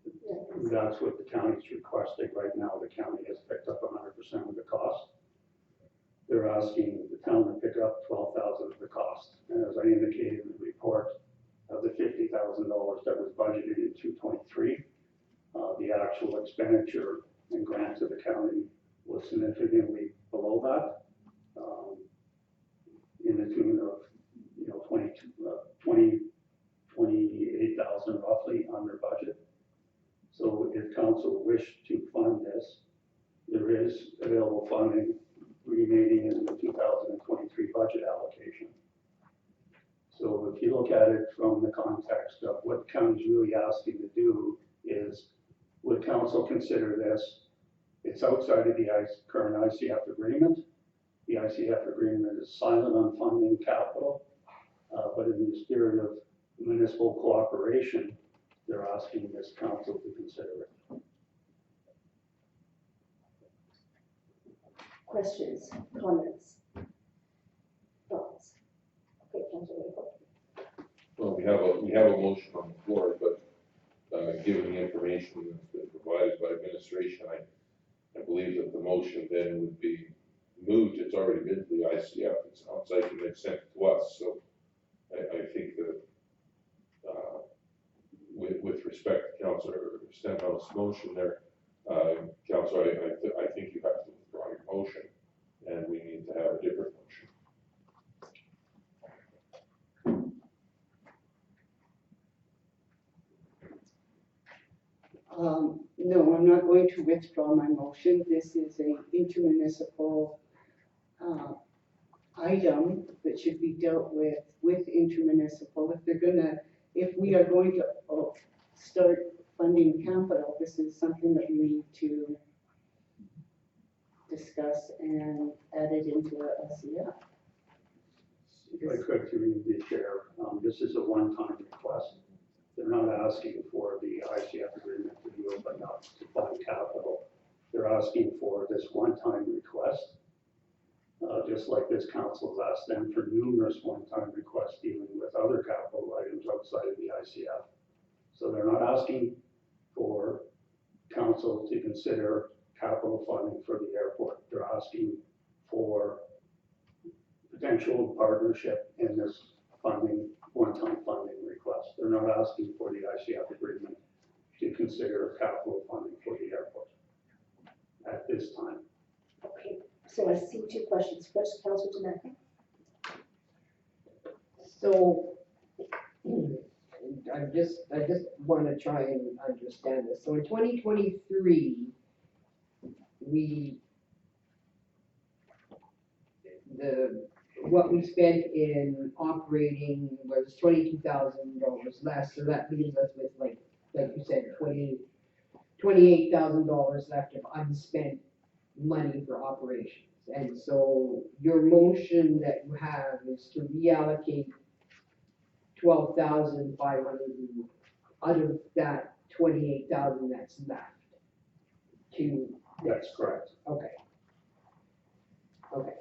Yeah. That's what the county's requesting right now. The county has picked up 100% of the cost. They're asking the town to pick up 12,000 of the cost. And as I indicated in the report, of the $50,000 that was budgeted in 223, the actual expenditure and grant to the county was significantly below that, in the tune of 28,000 roughly under budget. So if council wished to fund this, there is available funding remaining in the 2023 budget allocation. So if you look at it from the context of what the county's really asking to do is, would council consider this? It's outside of the current ICF agreement. The ICF agreement is silent on funding capital, but in the spirit of municipal cooperation, they're asking this council to consider it. Questions, comments, thoughts? Okay, Councilor Rainbow. Well, we have a motion on the floor, but given the information that's been provided by administration, I believe that the motion then would be moved. It's already been to the ICF. It sounds like it makes sense to us. So I think that with respect to Councilor Stenhouse's motion there, Councilor, I think you have to withdraw your motion, and we need to have a different motion. No, I'm not going to withdraw my motion. This is a intermunicipal item that should be dealt with intermunicipal. If we are going to start funding capital, this is something that we need to discuss and add it into our SEF. If I could, through the chair, this is a one-time request. They're not asking for the ICF agreement to be opened up to fund capital. They're asking for this one-time request, just like this council has asked them for numerous one-time requests dealing with other capital items outside of the ICF. So they're not asking for council to consider capital funding for the airport. They're asking for potential partnership in this funding, one-time funding request. They're not asking for the ICF agreement to consider capital funding for the airport at this time. Okay, so I see two questions. First, Councilor Tanaka. So, I just want to try and understand this. So in 2023, what we spent in operating was $22,000 less, so that leaves us with like you said, $28,000 left of unspent money for operations. And so your motion that you have is to reallocate 12,500 out of that 28,000 that's left to That's correct. Okay. Okay.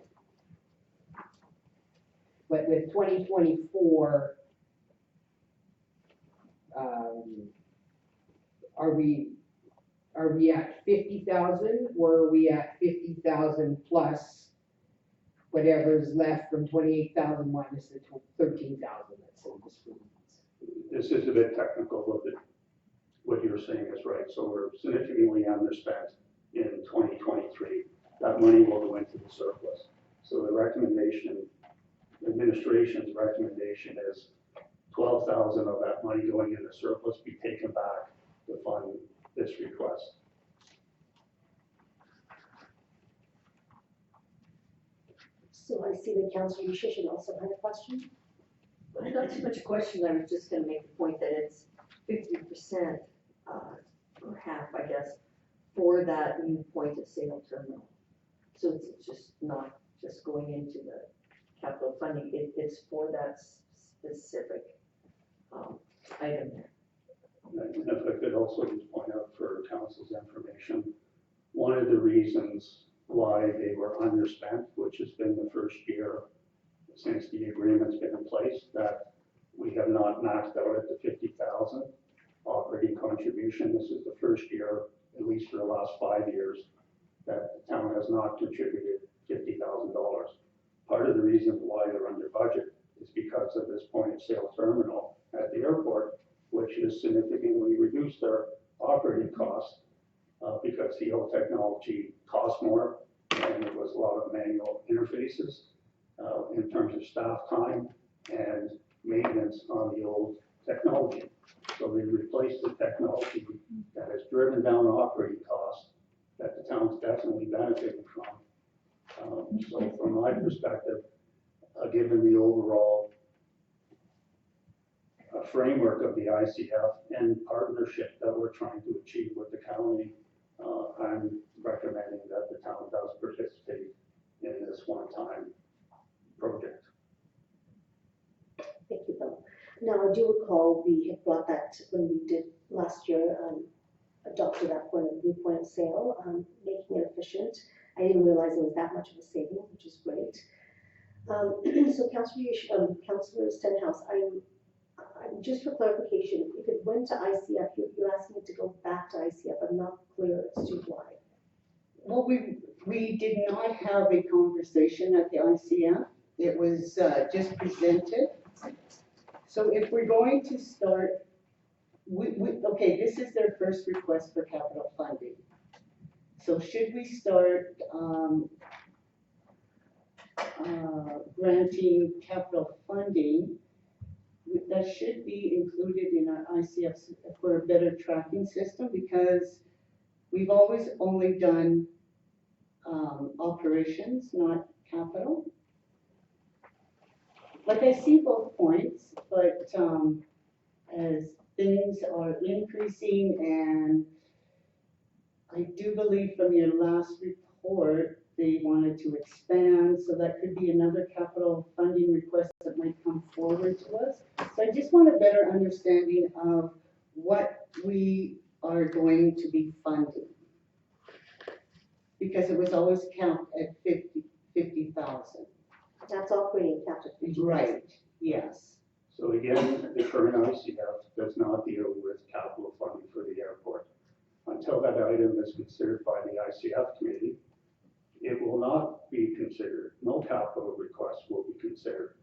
But with 2024, are we at 50,000 or are we at 50,000 plus whatever's left from 28,000 minus the 13,000 that's in this room? This is a bit technical, but what you're saying is right. So we're significantly underspent in 2023. That money will go into the surplus. So the recommendation, administration's recommendation is 12,000 of that money going into surplus be taken back to fund this request. So I see that Councillor Yushishin also had a question. Not too much a question, I was just gonna make the point that it's 50%, or half, I guess, for that new point of sale terminal. So it's just not just going into the capital funding, it's for that specific, item there. And if I could also just point out for council's information, one of the reasons why they were underspent, which has been the first year since the agreement's been in place, that we have not maxed out at the 50,000 operating contribution. This is the first year, at least for the last 5 years, that the town has not contributed $50,000. Part of the reason why they're under budget is because of this point of sale terminal at the airport, which has significantly reduced their operating costs because the old technology cost more and there was a lot of manual interfaces in terms of staff time and maintenance on the old technology. So they replaced the technology that has driven down operating costs that the town's definitely benefiting from. So from my perspective, given the overall framework of the ICF and partnership that we're trying to achieve with the county, I'm recommending that the town does participate in this one-time project. Thank you, Bill. Now, I do recall we had brought that when we did last year, adopted that new point of sale, making it efficient. I didn't realize it was that much of a saving, which is great. So Councillor Stenhouse, I'm just for clarification, if it went to ICF, you're asking it to go back to ICF. I'm not clear as to why. Well, we did not have a conversation at the ICF. It was just presented. So if we're going to start, okay, this is their first request for capital funding. So should we start granting capital funding, that should be included in our ICF for a better tracking system, because we've always only done operations, not capital. Like, I see both points, but as things are increasing, and I do believe from your last report, they wanted to expand, so that could be another capital funding request that might come forward to us. So I just want a better understanding of what we are going to be funding. Because it was always capped at 50,000. That's operating capital. Right, yes. So again, the current ICF does not deal with capital funding for the airport. Until that item is considered by the ICF committee, it will not be considered. No capital request will be considered.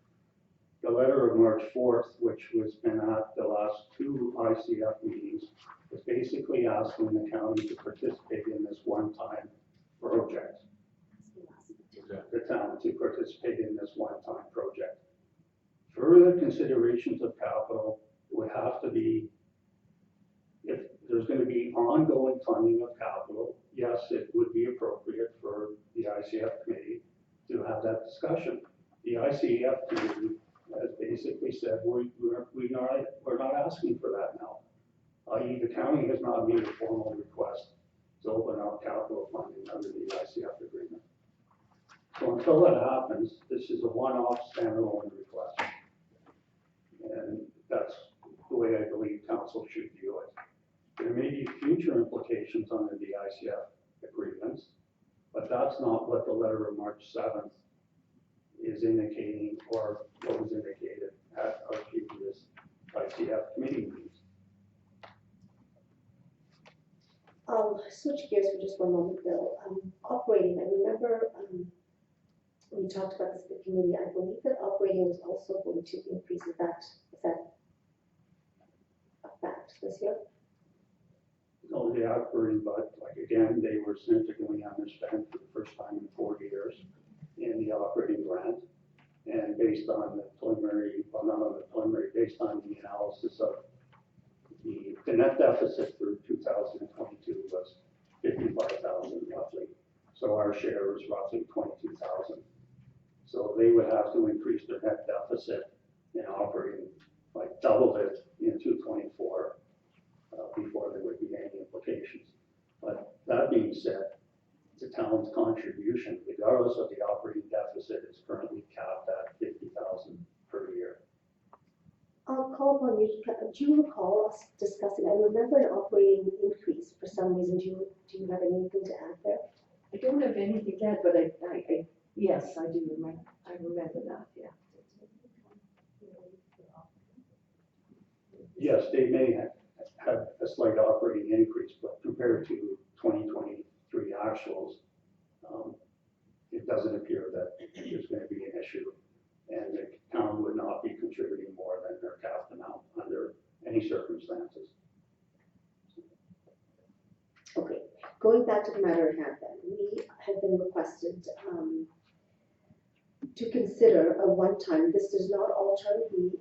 The letter of March 4th, which was been at the last 2 ICF meetings, is basically asking the county to participate in this one-time project. The town to participate in this one-time project. Further considerations of capital would have to be, if there's going to be ongoing funding of capital, yes, it would be appropriate for the ICF committee to have that discussion. The ICF committee has basically said, we're not asking for that now. I.e., the county has not made a formal request to open up capital funding under the ICF agreement. So until that happens, this is a one-off standalone request. And that's the way I believe council should view it. There may be future implications under the ICF agreements, but that's not what the letter of March 7th is indicating, or what was indicated at our previous ICF committee meetings. I'll switch gears for just one moment, Bill. Operating, I remember when we talked about this at the committee, I believe that operating was also going to increase. Is that a fact this year? No, the operating budget, like again, they were significantly underspent for the first time in 4 years in the operating grant. And based on the preliminary, well, not on the preliminary, based on the analysis of the net deficit for 2022 was 55,000 roughly. So our share was roughly 22,000. So they would have to increase their net deficit in operating, like double it in 224 before there would be any implications. But that being said, the town's contribution, regardless of the operating deficit, is currently capped at 50,000 per year. I'll call upon you. Do you recall us discussing? I remember an operating increase for some reason. Do you have anything to add there? I don't have anything to add, but yes, I do remember, I remember that, yeah. Yes, they may have a slight operating increase, but compared to 2023 actuals, it doesn't appear that there's going to be an issue. And the town would not be contributing more than their capped amount under any circumstances. Okay, going back to the matter at hand then, we have been requested to consider a one-time, this does not alter the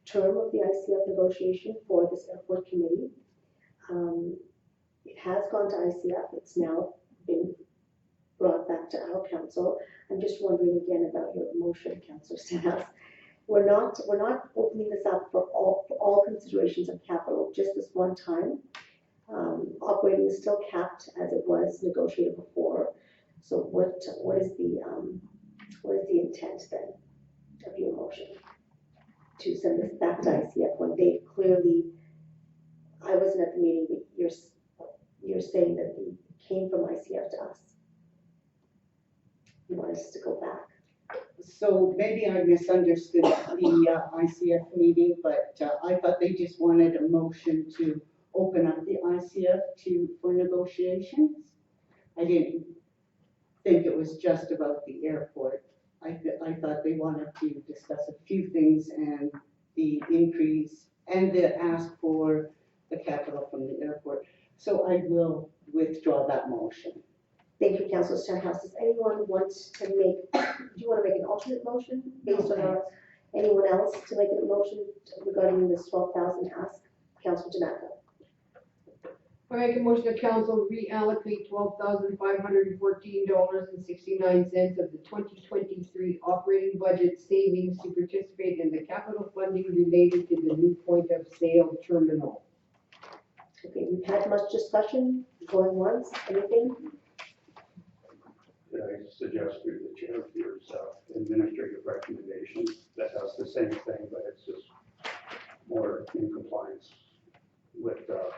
term of the ICF negotiation for this airport committee. It has gone to ICF, it's now been brought back to our council. I'm just wondering again about your motion, Councillor Stanis. We're not opening this up for all considerations of capital, just this one time. Operating is still capped as it was negotiated before. So what is the intent then of your motion? To send this back to ICF when they clearly, I wasn't at the meeting, but you're saying that it came from ICF to us. You want us to go back? So maybe I misunderstood the ICF meeting, but I thought they just wanted a motion to open up the ICF for negotiations. I didn't think it was just about the airport. I thought they wanted to discuss a few things and the increase and the ask for the capital from the airport. So I will withdraw that motion. Thank you, Councillor Stenhouse. Does anyone want to make, do you want to make an alternate motion based on our, anyone else to make a motion regarding this 12,000 ask? Councillor Donato. I make a motion that council reallocate $12,514.69 of the 2023 operating budget savings to participate in the capital funding related to the new point of sale terminal. Okay, we've had much discussion, going once, anything? I suggest through the chair for your administrative recommendation that does the same thing, but it's just more in compliance with the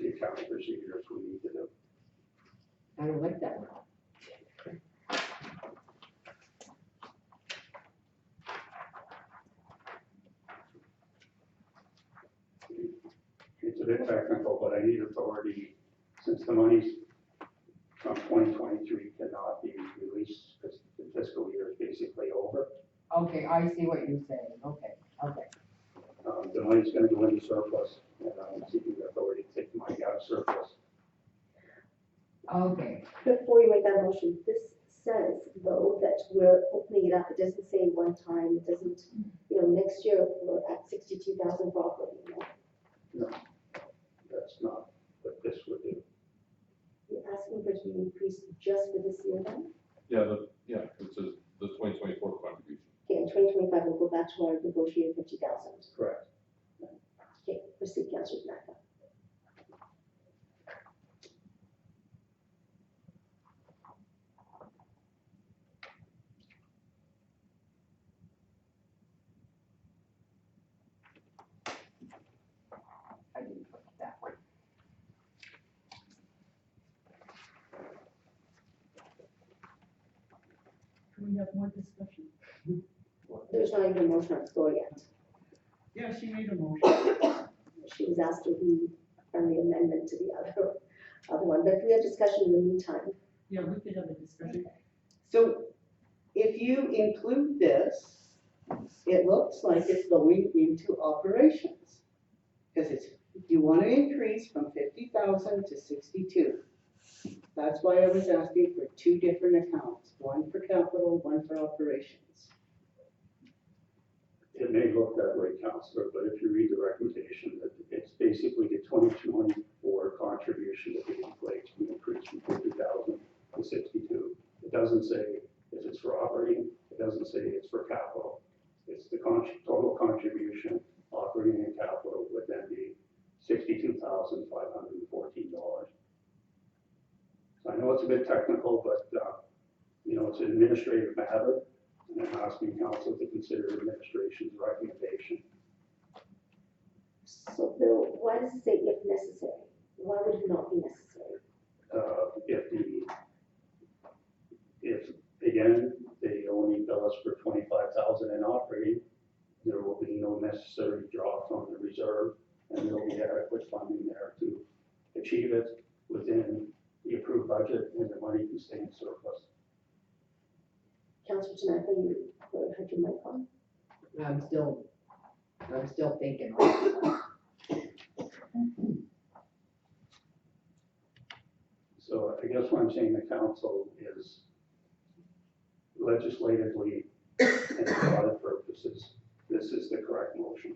accounting procedures we need to do. I don't like that. It's a bit technical, but I need authority, since the monies from 2023 cannot be released because the fiscal year is basically over. Okay, I see what you're saying. Okay. The money's going to go into surplus, and I'm seeking authority to take the money out of surplus. Okay. Before you make that motion, this says though that we're opening it up. It doesn't say one time, it doesn't, next year we're at 62,000 for operating. No, that's not what this would do. You're asking for it to be increased just for this year then? Yeah, it says to our negotiated 50,000. Correct. Okay, proceed, Councillor Tanaka. I didn't look at that one. Can we have more discussion? There's not even a motion on the floor yet. Yeah, she made a motion. She was asked to be a friendly amendment to the other one, but we have discussion in the meantime. Yeah, we could have a discussion. So if you include this, it looks like it's going into operations. Because it's, you want to increase from 50,000 to 62. That's why I was asking for two different accounts, one for capital, one for operations. It may look that way, Councillor, but if you read the recommendation, that it's basically the 2024 contribution that the inflation increase from 50,000 to 62. It doesn't say if it's for operating, it doesn't say it's for capital. It's the total contribution, operating and capital would then be $62,514. So I know it's a bit technical, but you know, it's an administrative matter, and I'm asking council to consider administration's recommendation. So Bill, why does it say if necessary? Why would it not be necessary? If again, they only bill us for 25,000 in operating, there will be no necessary draw from the reserve, and there will be adequate funding there to achieve it within the approved budget, and the money can stay in surplus. Councillor Tanaka, you had your mic on? I'm still thinking. So I guess what I'm saying to council is legislatively and for audit purposes, this is the correct motion.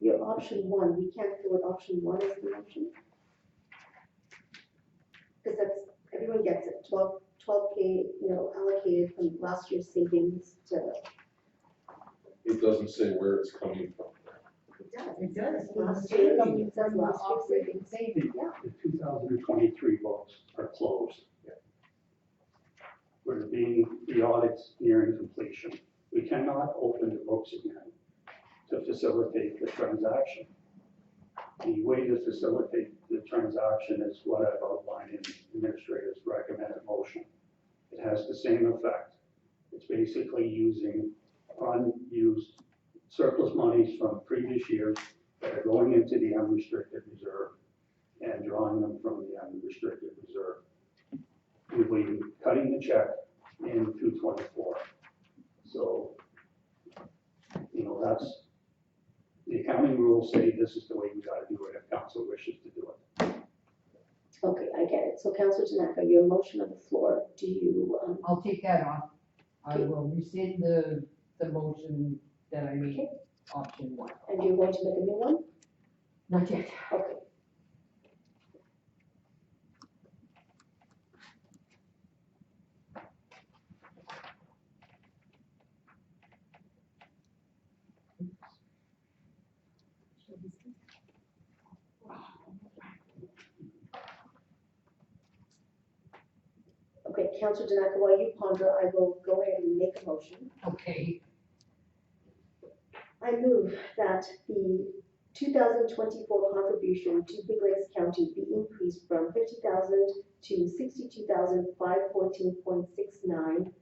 Your option one, we can't go with option one as the motion? Because that's, everyone gets it, 12K, you know, allocated from last year's savings to. It doesn't say where it's coming from. It does. Last year, it says last year's savings. Yeah. The 2023 books are closed. The audit's nearing completion. We cannot open the books again to facilitate the transaction. The way to facilitate the transaction is what I've outlined in administrator's recommended motion. It has the same effect. It's basically using unused surplus monies from previous years that are going into the unrestricted reserve and drawing them from the unrestricted reserve. We'll be cutting the check in 224. So, you know, that's, the accounting rules say this is the way we gotta do it if council wishes to do it. Okay, I get it. So Councillor Tanaka, your motion on the floor, do you, I'll take that off. I will rescind the motion that I made, option one. and you're going to make a new one? Not yet. Okay. Okay, Councillor Tanaka, while you ponder, I will go ahead and make a motion. Okay, I move that the 2024 contribution to Big Lakes County be increased from 50,000 to 62,514.69.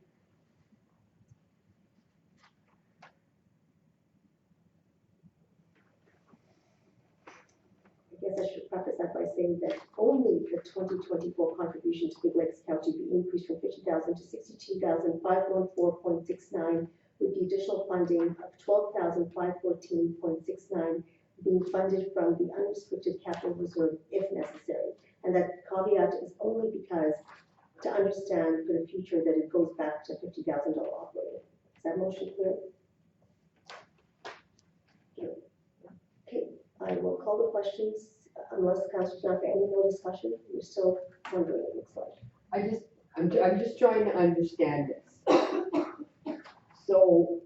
I guess I should preface that by saying that only the 2024 contribution to Big Lakes County be increased from 50,000 to 62,514.69, with the additional funding of 12,514.69 being funded from the unrestricted capital reserve if necessary. And that caveat is only because to understand for the future that it goes back to $50,000 operating. Is that motion clear? Okay, I will call the questions unless Councilor Snapper, any more discussion? You're still wondering, it looks like. I'm just trying to understand this. So,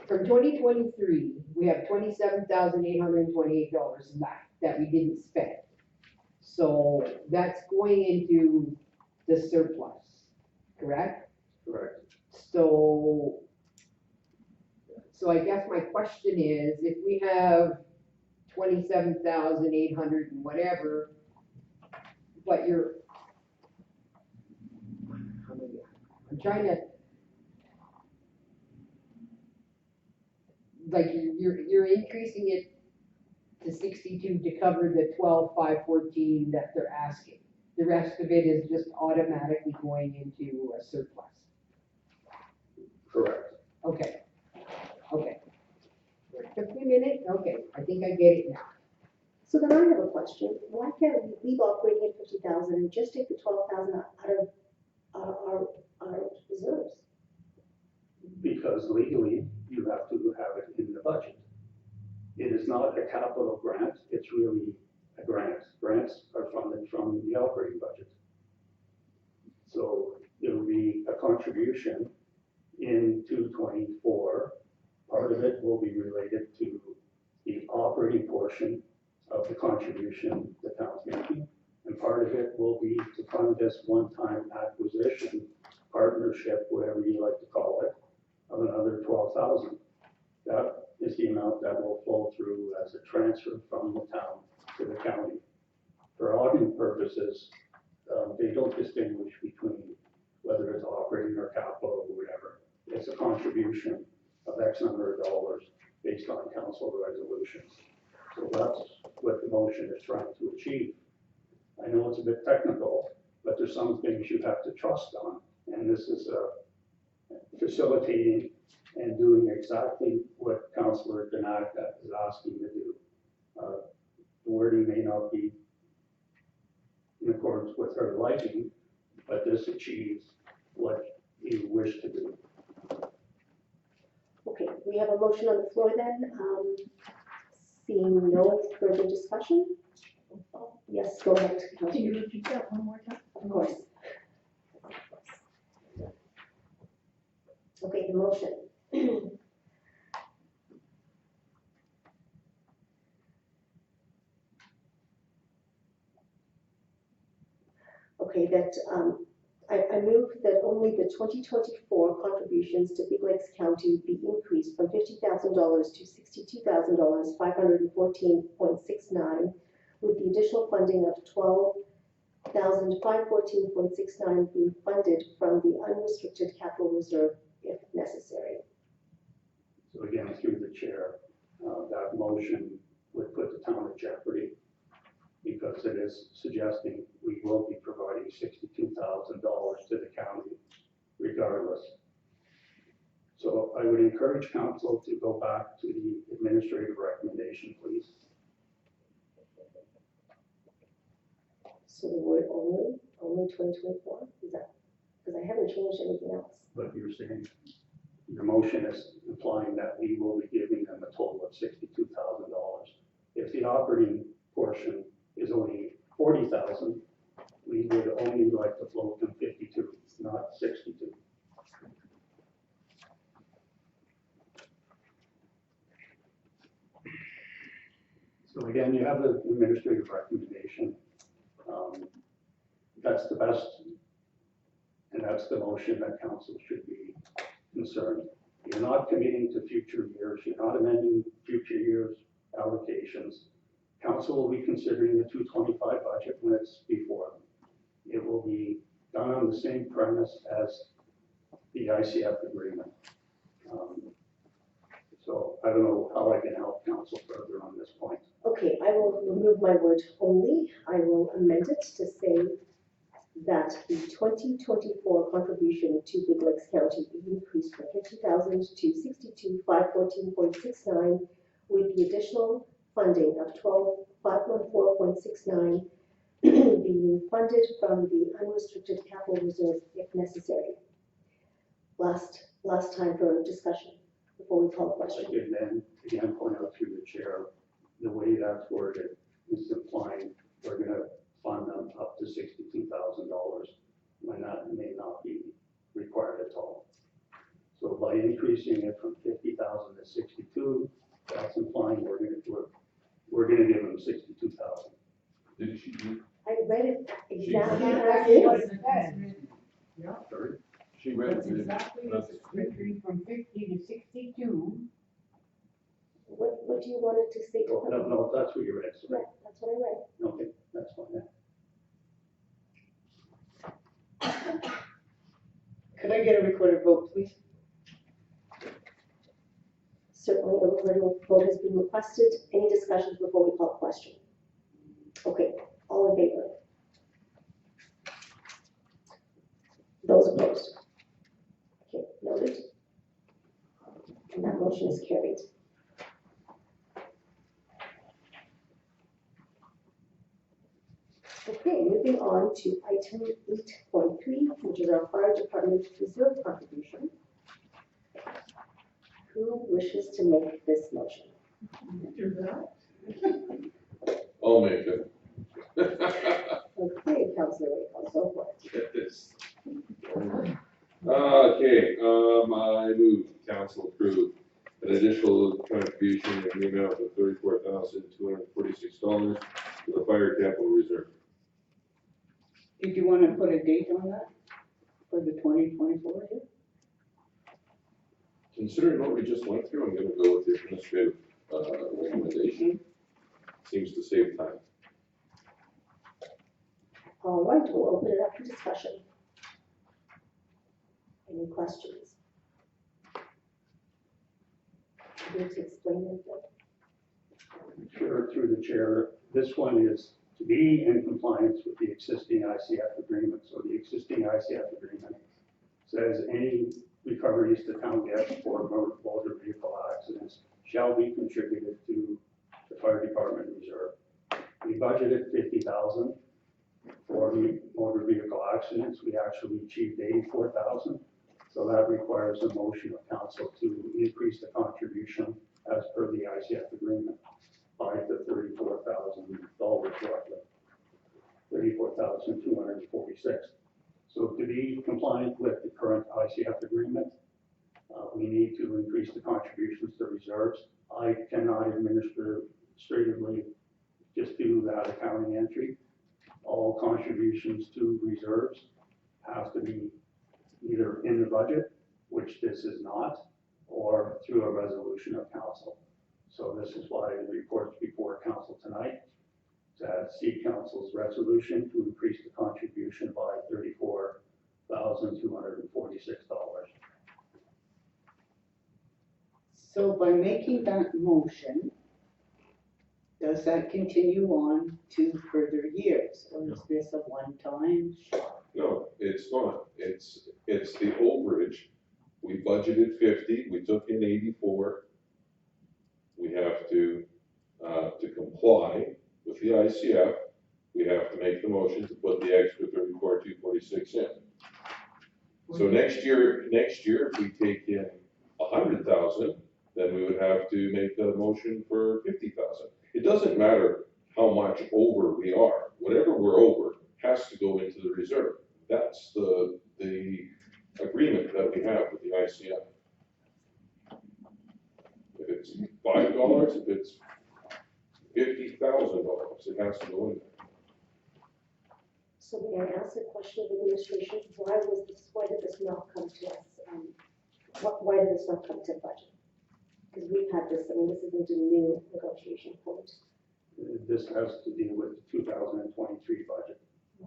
from 2023, we have $27,828 left that we didn't spend. So that's going into the surplus, correct? Correct. So I guess my question is, if we have 27,800 and whatever, but I'm trying to, like, you're increasing it to 62 to cover the 12,514 that they're asking. The rest of it is just automatically going into a surplus. Correct. Okay. Took me a minute, okay, I think I get it now. So then I have a question. Why can't we leave operating at 50,000 and just take the 12,000 out of our reserves? Because legally, you have to have it in the budget. It is not a capital grant, it's really a grant. Grants are funded from the operating budget. So it will be a contribution in 224. Part of it will be related to the operating portion of the contribution the town's making, and part of it will be to fund this one-time acquisition, partnership, whatever you like to call it, of another 12,000. That is the amount that will flow through as a transfer from the town to the county. For auditing purposes, they don't distinguish between whether it's operating or capital or whatever. It's a contribution of X number of dollars based on council resolutions. So that's what the motion is trying to achieve. I know it's a bit technical, but there's some things you have to trust on, and this is facilitating and doing exactly what Councillor Donata is asking to do. The wording may not be in accordance with her liking, but this achieves what you wish to do. Okay, we have a motion on the floor then. Seeing no further discussion? Yes, go ahead. Can you repeat that one more time? Of course. Okay, the motion. Okay, that, I move that only the 2024 contributions to Big Lakes County be increased from $50,000 to $62,000, 514.69, with the additional funding of 12,514.69 being funded from the unrestricted capital reserve if necessary. So again, through the chair, that motion would put the town at jeopardy because it is suggesting we will be providing $62,000 to the county regardless. So I would encourage council to go back to the administrative recommendation, please. So the word only 2024, is that, because I haven't changed anything else. But you're saying, your motion is implying that we will be giving them a total of $62,000. If the operating portion is only 40,000, we would only like to float them 52, not 62. So again, you have the administrative recommendation. That's the best, and that's the motion that council should be concerned. You're not committing to future years. You're not amending future years' allocations. Council will be considering the 225 budget when it's before them. It will be done on the same premise as the ICF agreement. So I don't know how I can help council further on this point. Okay, I will remove my word only. I will amend it to say that the 2024 contribution to Big Lakes County be increased from 50,000 to 62,514.69 with the additional funding of 12,514.69 being funded from the unrestricted capital reserve if necessary. Last time for discussion before we call I question. could then again point out through the chair the way that's worded is implying we're gonna fund them up to $62,000 when that may not be required at all. So by increasing it from 50,000 to 62, that's implying we're gonna give them 62,000. Did she, I read it exactly read as it. it is. Sorry? she read That's it? exactly what's written from 50 to 62. What do you want it to say? No, no, that's what you read, Yeah, sorry. that's what I read. Okay, that's fine. Could I get a recorded vote, please? Certainly, a recorded vote has been requested. Any discussions before we call the question? Okay, all in favor? Those opposed? Okay, noted. And that motion is carried. Okay, moving on to item 8.3, which is our fire department reserve contribution. Who wishes to make this motion? I'll make it. Okay, Councilor Wacom, so for it. Get this. Okay, I move council approve an additional contribution in the amount of $34,246 to the fire capital reserve. Did you want to put a date on that for the 2024 year? Considering what we just went through, I'm gonna go with the administrative, recommendation. Seems to save time. All right, we'll open it up for discussion. Any questions? You need to explain it, Bill? Sure, through the chair, this one is to be in compliance with the existing ICF agreement. So the existing ICF agreement says any recoveries the town gets for motor vehicle accidents shall be contributed to the fire department reserve. We budgeted 50,000 for motor vehicle accidents. We actually achieved 84,000. So that requires a motion of council to increase the contribution as per the ICF agreement by the $34,000 roughly, 34,246. So to be compliant with the current ICF agreement, we need to increase the contributions to reserves. I cannot administratively just do that accounting entry. All contributions to reserves have to be either in the budget, which this is not, or through a resolution of council. So this is why the report's before council tonight, to seek council's resolution to increase the contribution by $34,246. So by making that motion, does that continue on to further years? Or is this a one-time shot? No, it's not. It's the overage. We budgeted 50, we took in 84. We have to comply with the ICF, we have to make the motion to put the extra 34,246 in. So next year, if we take in 100,000, then we would have to make a motion for 50,000. It doesn't matter how much over we are. Whatever we're over has to go into the reserve. That's the agreement that we have with the ICF. If it's $5, if it's $50,000, it has to go in there. So may I ask a question of administration? Why did this not come to us? Why did this not come to budget? Because we've had this, this isn't a new negotiation point. This has to deal with the 2023 budget,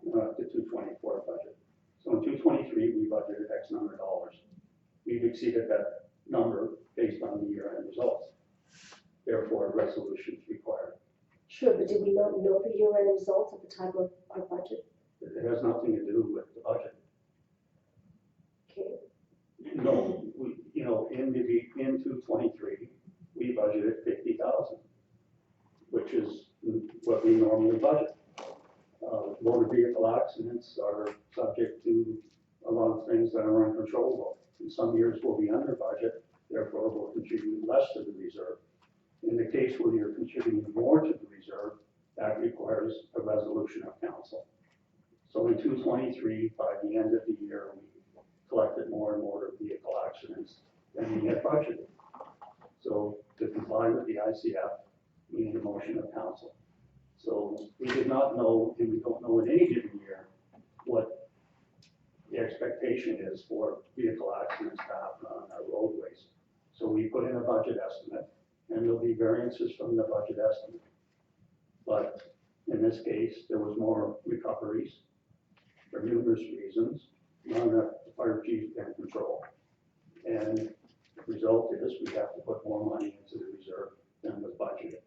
not the 2024 budget. So in 2023, we budgeted X number of dollars. We've exceeded that number based on the year-end results. Therefore, a resolution is required. Sure, but did we not know the year-end results at the time of our budget? It has nothing to do with the budget. Okay, No, into 23, we budgeted 50,000, which is what we normally budget. Motor vehicle accidents are subject to a lot of things that are uncontrollable. In some years we'll be under budget, therefore we'll contribute less to the reserve. In the case where you're contributing more to the reserve, that requires a resolution of council. So in 223, by the end of the year, we collected more and more vehicle accidents than we had budgeted. So to comply with the ICF, we need a motion of council. So we did not know, and we don't know in any given year, what the expectation is for vehicle accidents to happen on our roadways. So we put in a budget estimate, and there'll be variances from the budget estimate. But in this case, there was more recoveries for numerous reasons, none that the fire chief can control. And the result is we have to put more money into the reserve than was budgeted.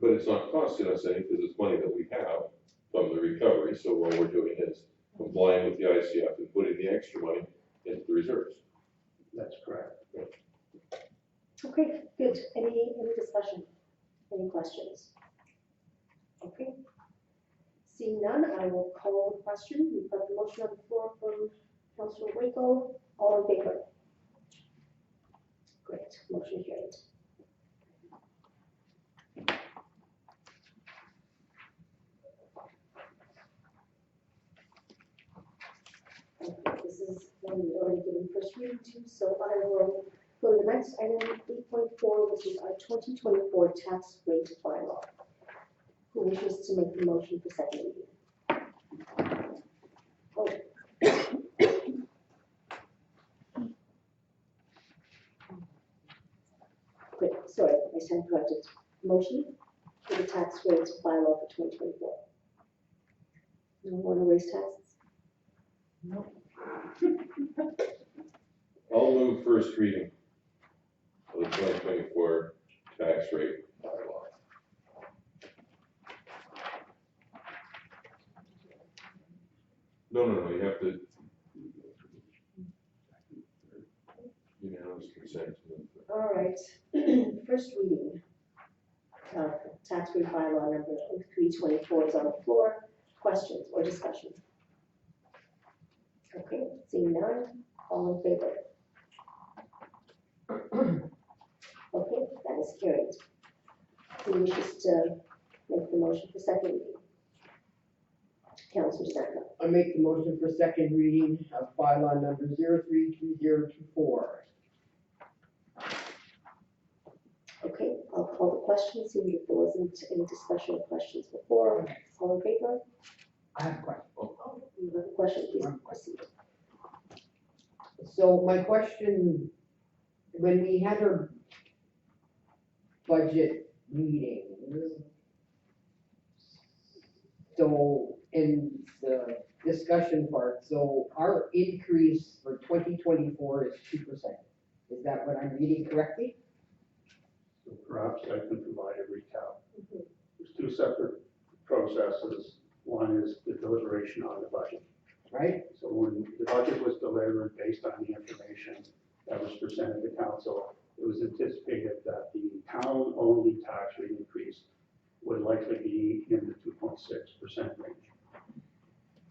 But it's not costing us any because it's money that we have from the recovery, so what we're doing is complying with the ICF and putting the extra money into the reserves. That's correct. Okay, good. Any discussion? Any questions? Okay. Seeing none, I will call the question. We've got the motion on the floor from Councillor Waco. All in favor? Great, motion carried. Okay, this is one we already given first reading to, so I will go to the next item, 8.4, which is our 2024 tax rate bylaw. Who wishes to make the motion for second reading? Oh. Great, sorry, I stand corrected. Motion for the tax rate bylaw for 2024. No want to raise taxes? No. I'll move first reading of the 2024 tax rate bylaw. No, you have to. Unanimous consent. All right, first reading. Tax rate bylaw number 324 is on the floor. Questions or discussion? Okay, seeing none, all in favor? Okay, that is carried. Who wishes to make the motion for second reading? Councillor Stanton. I make the motion for second reading of bylaw number 032024. Okay, I'll call the question, seeing if there wasn't any discussion or questions before. All in favor? I have a question. Oh, you have a question, please proceed. So my question, when we had our budget meeting, so in the discussion part, so our increase for 2024 is 2%. Is that what I'm reading correctly? So perhaps I can provide a recap. There's two separate processes. One is the deliberation on the budget. Right? So when the budget was delivered based on the information that was presented to council, it was anticipated that the town-only tax rate increase would likely be in the 2.6% range.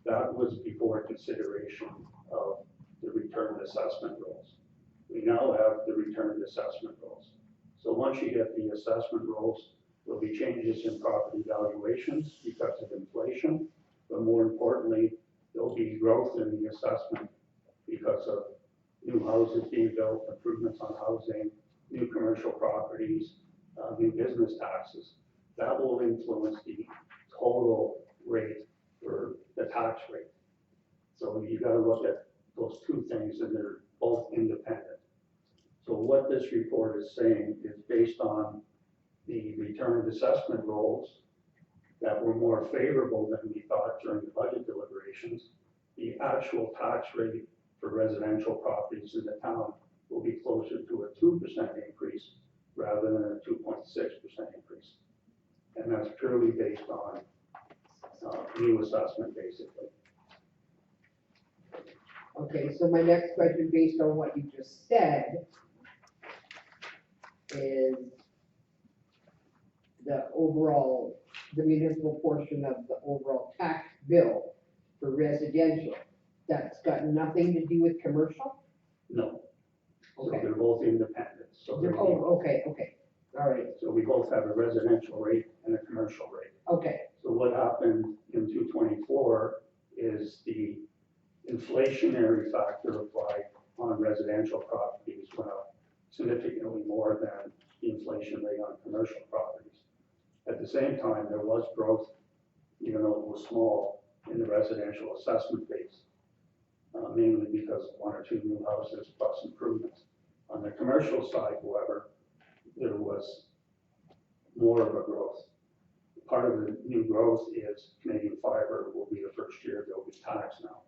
That was before consideration of the returned assessment rolls. We now have the returned assessment rolls. So once you get the assessment rolls, there'll be changes in property valuations because of inflation, but more importantly, there'll be growth in the assessment because of new houses being built, improvements on housing, new commercial properties, new business taxes. That will influence the total rate for the tax rate. So you got to look at those two things, and they're both independent. So what this report is saying is based on the returned assessment rolls that were more favorable than we thought during the budget deliberations, the actual tax rate for residential properties in the town will be closer to a 2% increase rather than a 2.6% increase. And that's purely based on new assessment, basically. Okay, so my next question, based on what you just said, is the municipal portion of the overall tax bill for residential. That's got nothing to do with commercial? No. So Okay. they're both independent, so they're, Oh, okay, all right, so we both have a residential rate and a commercial rate. okay, So what happened in 224 is the inflationary factor applied on residential properties went up significantly more than the inflation rate on commercial properties. At the same time, there was growth, even though it was small, in the residential assessment base, mainly because of one or two new houses plus improvements. On the commercial side, however, there was more of a growth. Part of the new growth is Canadian Fiber will be the first year they'll be taxed now.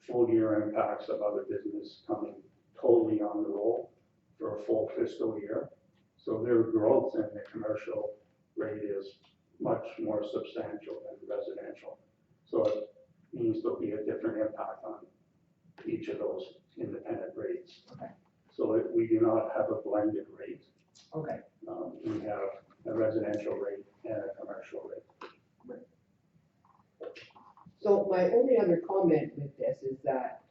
Full year impacts of other business coming totally on the roll for a full fiscal year. So their growth in the commercial rate is much more substantial than the residential. So it means there'll be a different impact on each of those independent rates. Okay. So we do not have a blended rate. okay. We have a residential rate and a commercial rate. So my only other comment with this is that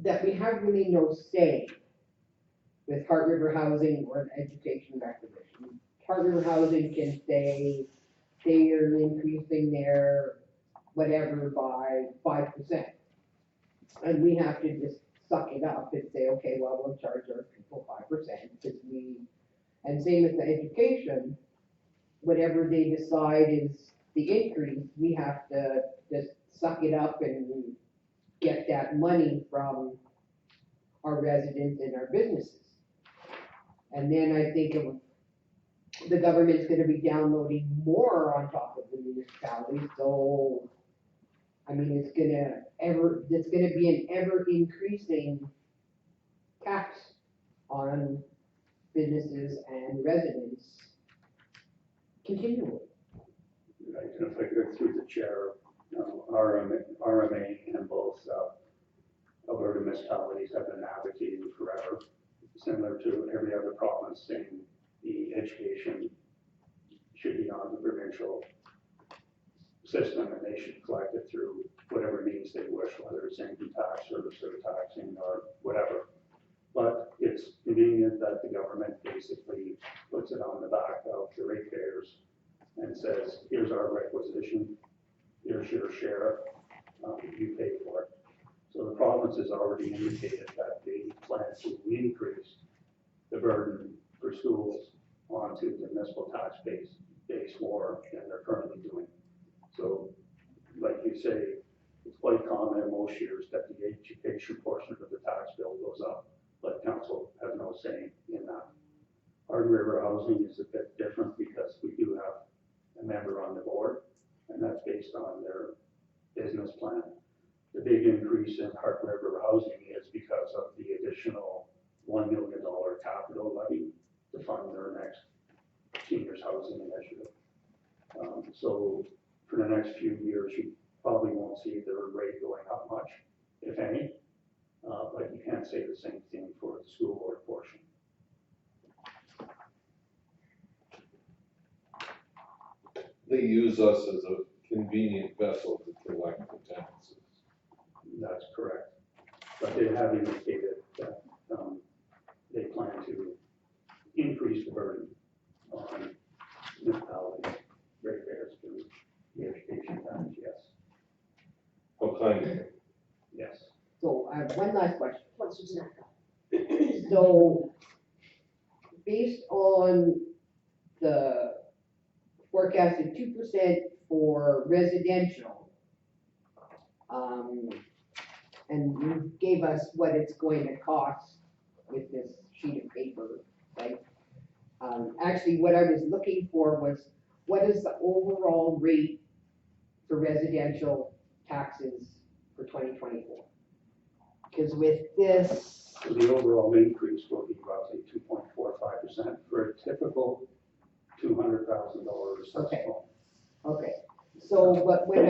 that we have really no say with Heart River Housing or Education and Acquisition. Heart River Housing can say they are increasing their whatever by 5%. And we have to just suck it up and say, okay, well, we'll charge our people 5% because and same with the education, whatever they decide is the increase, we have to just suck it up and get that money from our residents and our businesses. And then I think the government's gonna be downloading more on top of the municipality, so, I mean, it's gonna be an ever increasing tax on businesses and residents continually. Right, and if I go through the chair, RMA and both Alberta municipalities have been advocating forever, similar to every other province, saying the education should be on the provincial system and they should collect it through whatever means they wish, whether it's income tax or surtaxing or whatever. But it's convenient that the government basically puts it on the back of the ratepayers and says, here's our requisition, here's your share, you pay for it. So the province has already indicated that they plan to increase the burden for schools onto the municipal tax base more than they're currently doing. So, like you say, it's quite common in most years that the education portion of the tax bill goes up, but council has no say in that. Heart River Housing is a bit different because we do have a member on the board, and that's based on their business plan. The big increase in Heart River Housing is because of the additional $1 million capital levy to fund their next seniors housing initiative. So for the next few years, you probably won't see their rate going up much, if any, but you can't say the same thing for the school board portion. They use us as a convenient vessel to collect the taxes. That's correct. But they have indicated that they plan to increase the burden on municipalities, ratepayers through the education tax, yes. What kind of, Yes. So I have one last question. Once you do that, So, based on the forecasted 2% for residential, and you gave us what it's going to cost with this sheet of paper, right? Actually, what I was looking for was, what is the overall rate for residential taxes for 2024? Because with this, So the overall increase will be roughly 2.45% for a typical $200,000 assessed Okay. home. okay, so, but when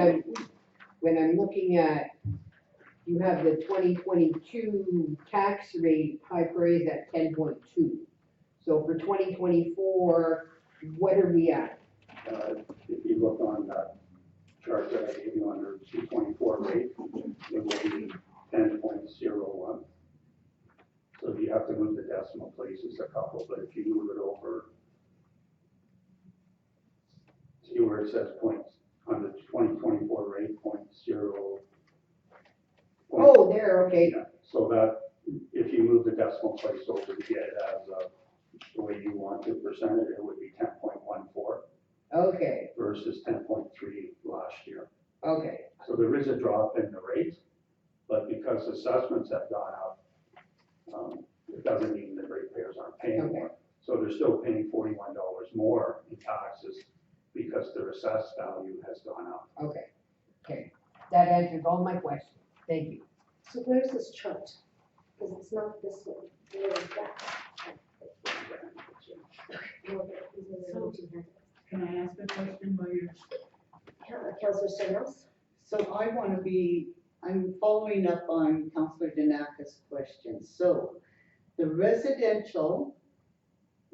I'm looking at, you have the 2022 tax rate, High Prairie is at 10.2. So for 2024, what are we at? If you look on chart that I gave you under 224 rate, it will be 10.01. So you have to move the decimal places a couple, but if you move it over, see where it says points, on the 2024 rate, 0.0. Oh, there, okay, Yeah, so that, if you move the decimal place over to get it as the way you want to present it, it would be 10.14 okay, versus 10.3 last year. okay, So there is a drop in the rate, but because assessments have gone up, it doesn't mean that ratepayers aren't paying Okay. more. So they're still paying $41 more in taxes because their assessed value has gone up. okay, okay. That answers all my questions. Thank you. So where's this chart? Because it's not this one. Where is that? No, these are the other two handouts. Can I ask a question while you're? Councillor Stenhouse? So I want to be, I'm following up on Councillor Danaka's question. So the residential,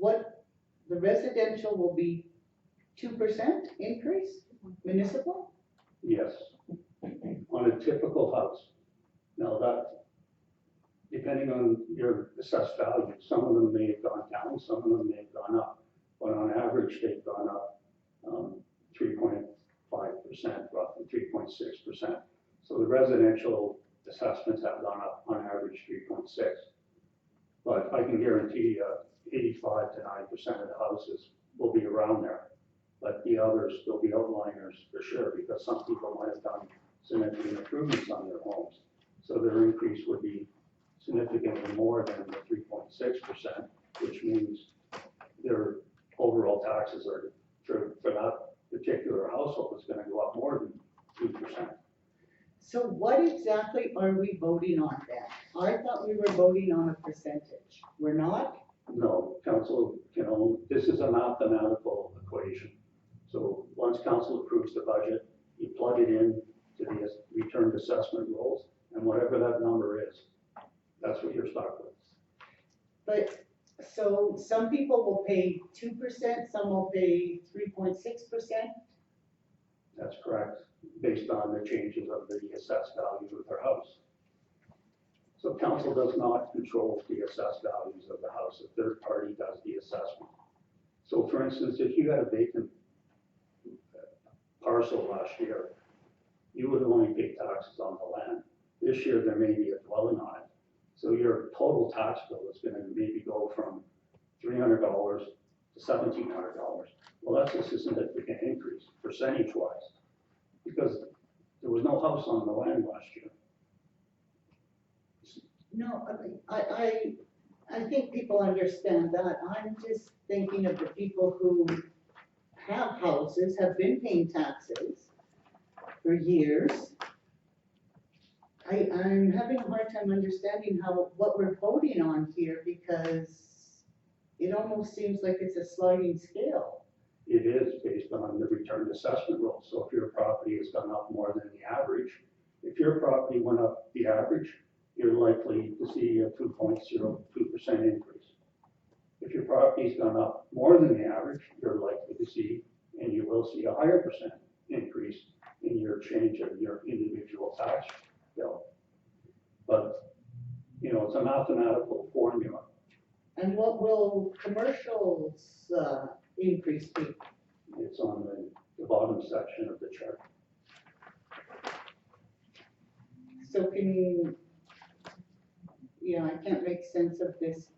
the residential will be 2% increase, municipal? Yes, on a typical house. Now that, depending on your assessed value, some of them may have gone down, some of them may have gone up. But on average, they've gone up 3.5%, roughly 3.6%. So the residential assessments have gone up on average 3.6. But I can guarantee you 85 to 90% of the houses will be around there. But the others will be outliers for sure, because some people might have done significant improvements on their homes. So their increase would be significantly more than the 3.6%, which means their overall taxes are, for that particular household, is gonna go up more than 2%. So what exactly are we voting on then? I thought we were voting on a percentage. We're not? No, council can only, this is a mathematical equation. So once council approves the budget, you plug it in to the returned assessment rolls, and whatever that number is, that's what you're stuck with. But, so some people will pay 2%, some will pay 3.6%? That's correct, based on the changes of the assessed value of their house. So council does not control the assessed values of the house, a third party does the assessment. So for instance, if you had a vacant parcel last year, you would only pay taxes on the land. This year, there may be a dwelling on it. So your total tax bill is gonna maybe go from $300 to $1,700. Well, that's a significant increase, percentage-wise, because there was no house on the land last year. No, I think people understand that. I'm just thinking of the people who have houses, have been paying taxes for years. I'm having a hard time understanding what we're voting on here, because it almost seems like it's a sliding scale. It is based on the returned assessment roll. So if your property has gone up more than the average, if your property went up the average, you're likely to see a 2.02% increase. If your property's gone up more than the average, you're likely to see, and you will see, a higher percent increase in your change of your individual tax bill. But, you know, it's a mathematical formula. And what will commercials increase be? It's on the bottom section of the chart. So can you, I can't make sense of this.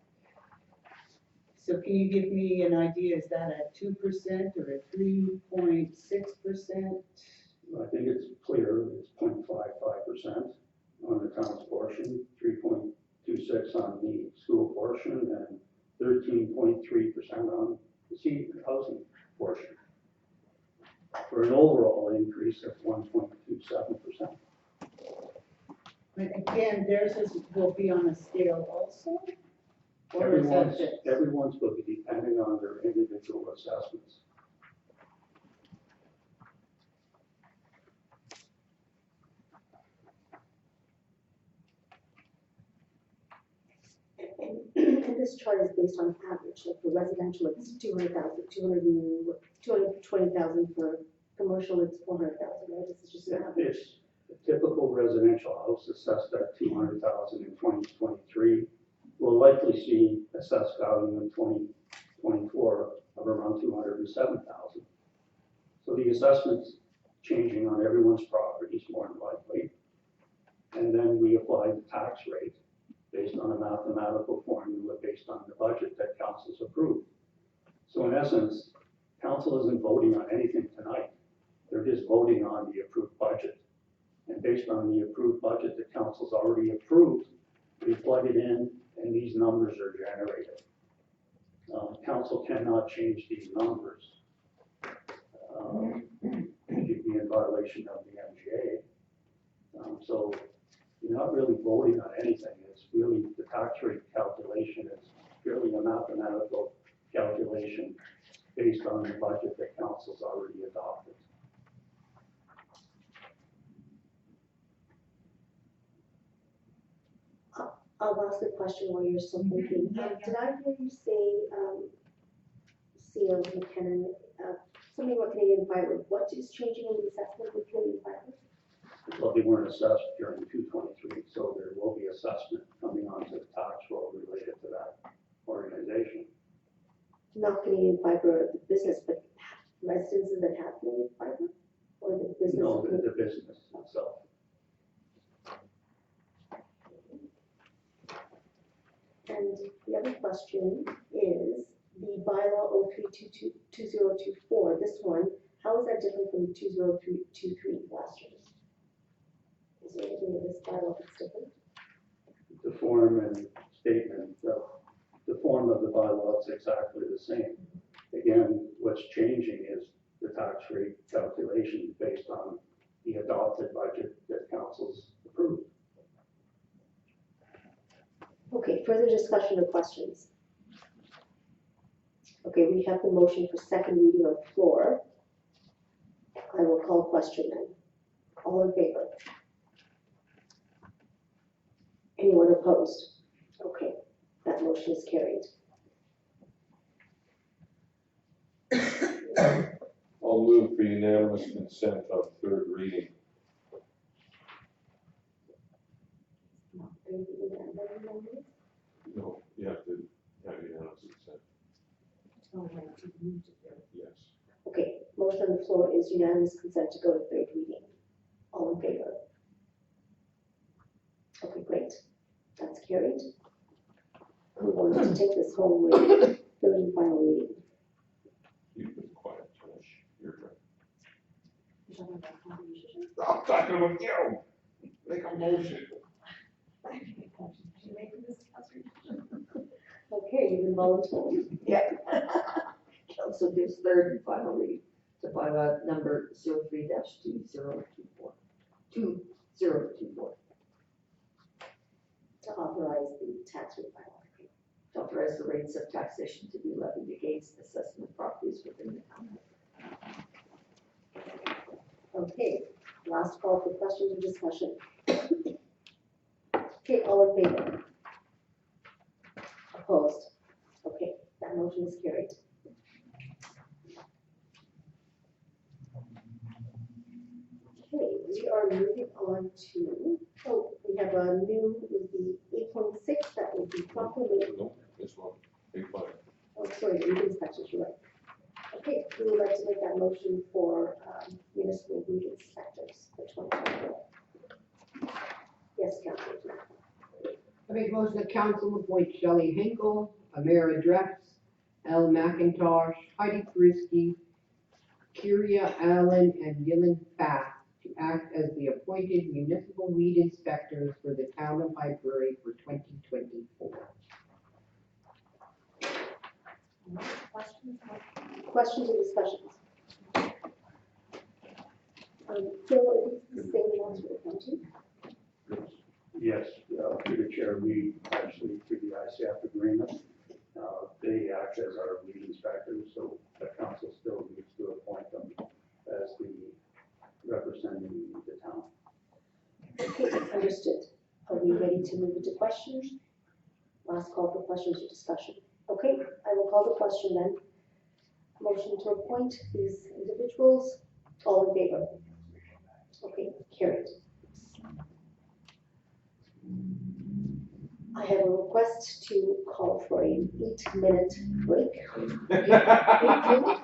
So can you give me an idea, is that a 2% or a 3.6%? I think it's clear, it's 0.55% on the town's portion, 3.26 on the school portion, and 13.3% on the senior housing portion, for an overall increase of 1.27%. But again, will be on a scale also? Or is that fixed? Everyone's will be depending on their individual assessments. And this chart is based on average, like for residential, it's 200,000, 220,000 for Commercial, it's 400,000, right? This is just an average. It's a typical residential house assessed at 200,000 in 2023. We'll likely see assessed value in 2024 of around 207,000. So the assessment's changing on everyone's properties more than likely. And then we apply the tax rate based on a mathematical formula based on the budget that council's approved. So in essence, council isn't voting on anything tonight. They're just voting on the approved budget. And based on the approved budget that council's already approved, we plug it in and these numbers are generated. Council cannot change these numbers. You'd be in violation of the MGA. So you're not really voting on anything. It's really the tax rate calculation is purely a mathematical calculation based on the budget that council's already adopted. I'll ask the question while you're still thinking. Did I hear you say, CEO McKinnon, something about Canadian Fiber? What is changing in the assessment with Canadian Fiber? Well, they weren't assessed during 223, so there will be assessment coming onto the tax roll related to that organization. Not Canadian Fiber, the business, but residences that have Canadian Fiber? Or the business? No, the business itself. And the other question is the bylaw 03-2024, this one, how is that different from the 2023 last year's? Is there anything in this bylaw that's different? The form and statement, the form of the bylaw is exactly the same. Again, what's changing is the tax rate calculation based on the adopted budget that council's approved. Okay, further discussion or questions? Okay, we have the motion for second reading on the floor. I will call question then. All in favor? Anyone opposed? Okay, that motion is carried. I'll move for unanimous consent on third reading. No, you have to have unanimous consent. Yes. Okay, motion on the floor is unanimous consent to go to third reading. All in favor? Okay, great. That's carried. I'm going to take this home with third and final reading. You've been quiet, Josh. You're right. I'm talking about you. Make a motion. Okay, you've been volunteered. Yeah. Council gives third and final reading to bylaw number 03-2024. 2024. To authorize the tax refile. To authorize the rates of taxation to be levied against assessment properties within the town. Okay, last call for questions or discussion. Okay, all in favor? Opposed? Okay, that motion is carried. Okay, we are moving on to, we have a new, would be 8.6, that would be proclamation. No, this one, big fine. Oh, sorry, weed inspectors, you're right. Okay, we would like to make that motion for municipal weed inspectors for 2024. Yes, Councilor. I make motion that council appoint Shelley Hinkle, Amara Drex, L. McIntosh, Heidi Krisky, Kyria Allen, and Dylan Fath to act as the appointed municipal weed inspectors for the town of Highbury for 2024. Questions or discussions? Phil, are these the same ones we're going to? Yes, through the chair, we actually, through the ICF agreement, they act as our lead inspectors, so the council still needs to appoint them as the representing the town. Okay, understood. Are we ready to move into questions? Last call for questions or discussion. Okay, I will call the question then. Motion to appoint these individuals All in favor? Okay, carried. I have a request to call for an 8-minute break. 8:50?